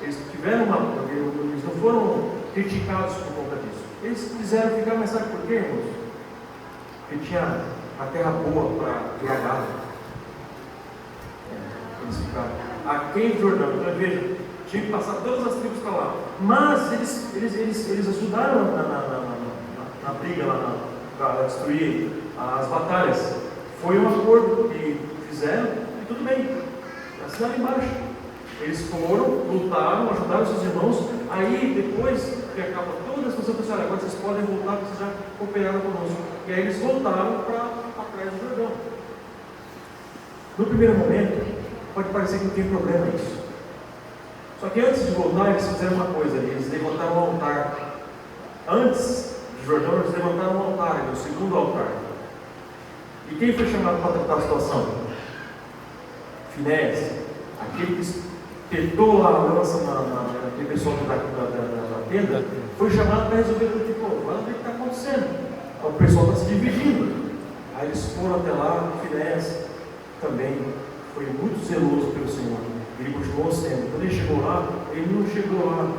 Eles não foram criticados por conta disso. Eles quiseram ficar, mas sabe por quê, irmãos? Porque tinha a terra boa para criar gado. Eles ficaram aqui no Jordão. Então veja, tinha que passar todas as tribos para lá. Mas eles ajudaram na briga lá para destruir as batalhas. Foi um acordo que fizeram e tudo bem. Assinaram embaixo. Eles foram, lutaram, ajudaram seus irmãos. Aí depois que acaba toda a situação, pessoal, agora vocês podem voltar, porque vocês já cooperaram conosco. E aí eles voltaram para trás do Jordão. No primeiro momento, pode parecer que não tem problema isso. Só que antes de voltar, eles fizeram uma coisa, eles levantaram um altar. Antes de Jordão, eles levantaram um altar, o segundo altar. E quem foi chamado para tratar a situação? Finéias, aquele que espetou lá a lança naquele pessoal da tenda, foi chamado para resolver tudo. Pô, olha o que está acontecendo. O pessoal está se dividindo. Aí eles foram até lá. Finéias também foi muito zeloso pelo Senhor. Ele continuou sendo. Quando ele chegou lá, ele não chegou lá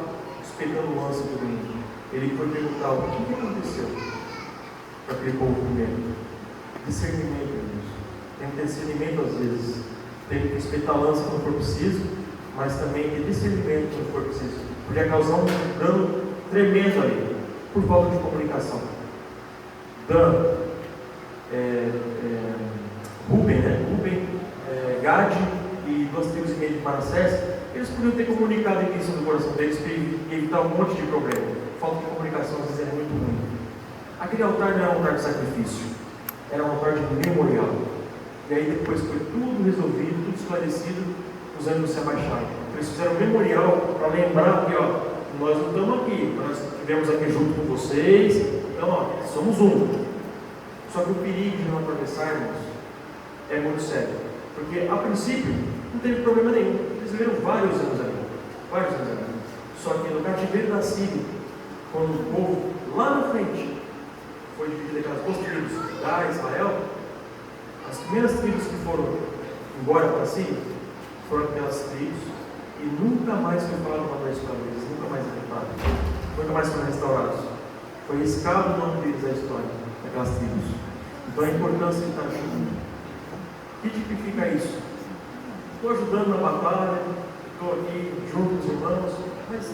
espetando lança do mundo. Ele foi perguntar o que aconteceu para aquele povo primeiro. Discernimento, Deus. Tem que ter discernimento às vezes. Tem que espetar lança quando for preciso, mas também ter discernimento quando for preciso. Podia causar um dano tremendo ali, por falta de comunicação. Ruben, Gade e 2,5 tribos de Manassés, eles podiam ter comunicado isso no coração deles para evitar um monte de problema. Falta de comunicação às vezes é muito ruim. Aquele altar não era um altar de sacrifício, era um altar de memorial. E aí depois foi tudo resolvido, tudo esclarecido, os ânimos se abaixaram. Eles fizeram um memorial para lembrar que nós não estamos aqui, nós estivemos aqui junto com vocês, então somos um. Só que o perigo de não atravessarmos é muito sério. Porque a princípio não teve problema nenhum. Eles viveram vários anos ali. Só que no cativeiro da Síria, quando o povo lá na frente foi dividido aquelas 2 tribos da Israel, as primeiras tribos que foram embora para si foram aquelas tribos e nunca mais foi falado o nome da história deles, nunca mais foram restaurados. Foi riscado o nome deles da história, daquelas tribos. Então a importância de estar junto. O que tipifica isso? Estou ajudando na batalha, estou aqui junto com os irmãos, mas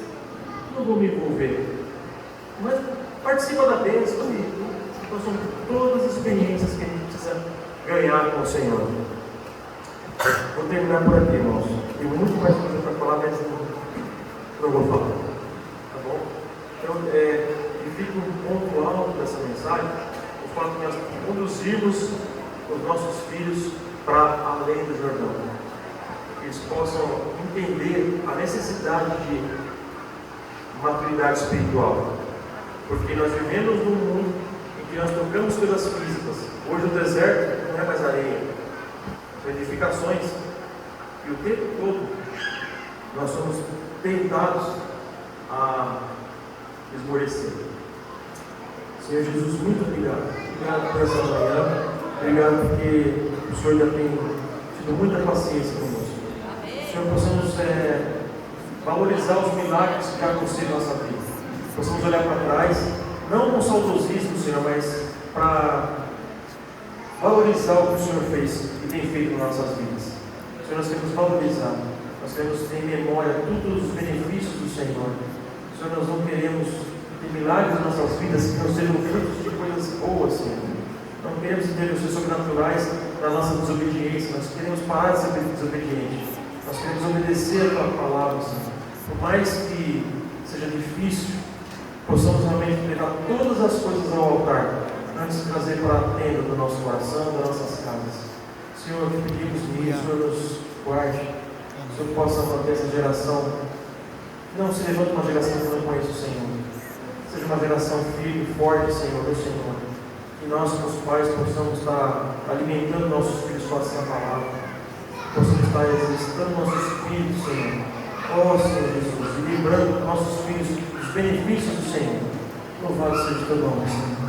não vou me envolver. Mas participa da bênção e então são todas as experiências que a gente precisa ganhar com o Senhor. Vou terminar por aqui, irmãos. Tem muito mais coisa para falar, mas não vou falar. Tá bom? Então, fica um ponto alto dessa mensagem, o fato de nós conduzirmos os nossos filhos para além do Jordão. Que eles possam entender a necessidade de maturidade espiritual. Porque nós vivemos num mundo em que nós tocamos coisas físicas. Hoje o deserto não é mais areia, são edificações. E o tempo todo nós somos tentados a esmorecer. Senhor Jesus, muito obrigado. Obrigado por essa manhã. Obrigado porque o Senhor já tem tido muita paciência conosco. Senhor, possamos valorizar os milagres que já aconteceram na nossa vida. Possamos olhar para trás, não com saudosismo, Senhor, mas para valorizar o que o Senhor fez e tem feito nas nossas vidas. Senhor, nós queremos valorizar, nós queremos ter em memória todos os benefícios do Senhor. Senhor, nós não queremos ter milagres nas nossas vidas que não sejam frutos de coisas boas, Senhor. Não queremos ter os seus sobrenaturais na nossa desobediência, nós queremos parar de ser desobedientes. Nós queremos obedecer a Tua palavra, Senhor. Por mais que seja difícil, possamos realmente levar todas as coisas ao altar, antes de trazer para a tenda do nosso coração, das nossas casas. Senhor, que pedimos nisso, Senhor, nos guarde. Que o Senhor possa manter essa geração. Não se levante uma geração que não conhece o Senhor. Seja uma geração firme, forte, Senhor, do Senhor. Que nós, como pais, possamos estar alimentando nossos filhos com essa palavra. Possamos estar exercitando nosso espírito, Senhor. Ó Senhor Jesus, e lembrando nossos filhos dos benefícios do Senhor. Louvado seja o teu nome, Senhor.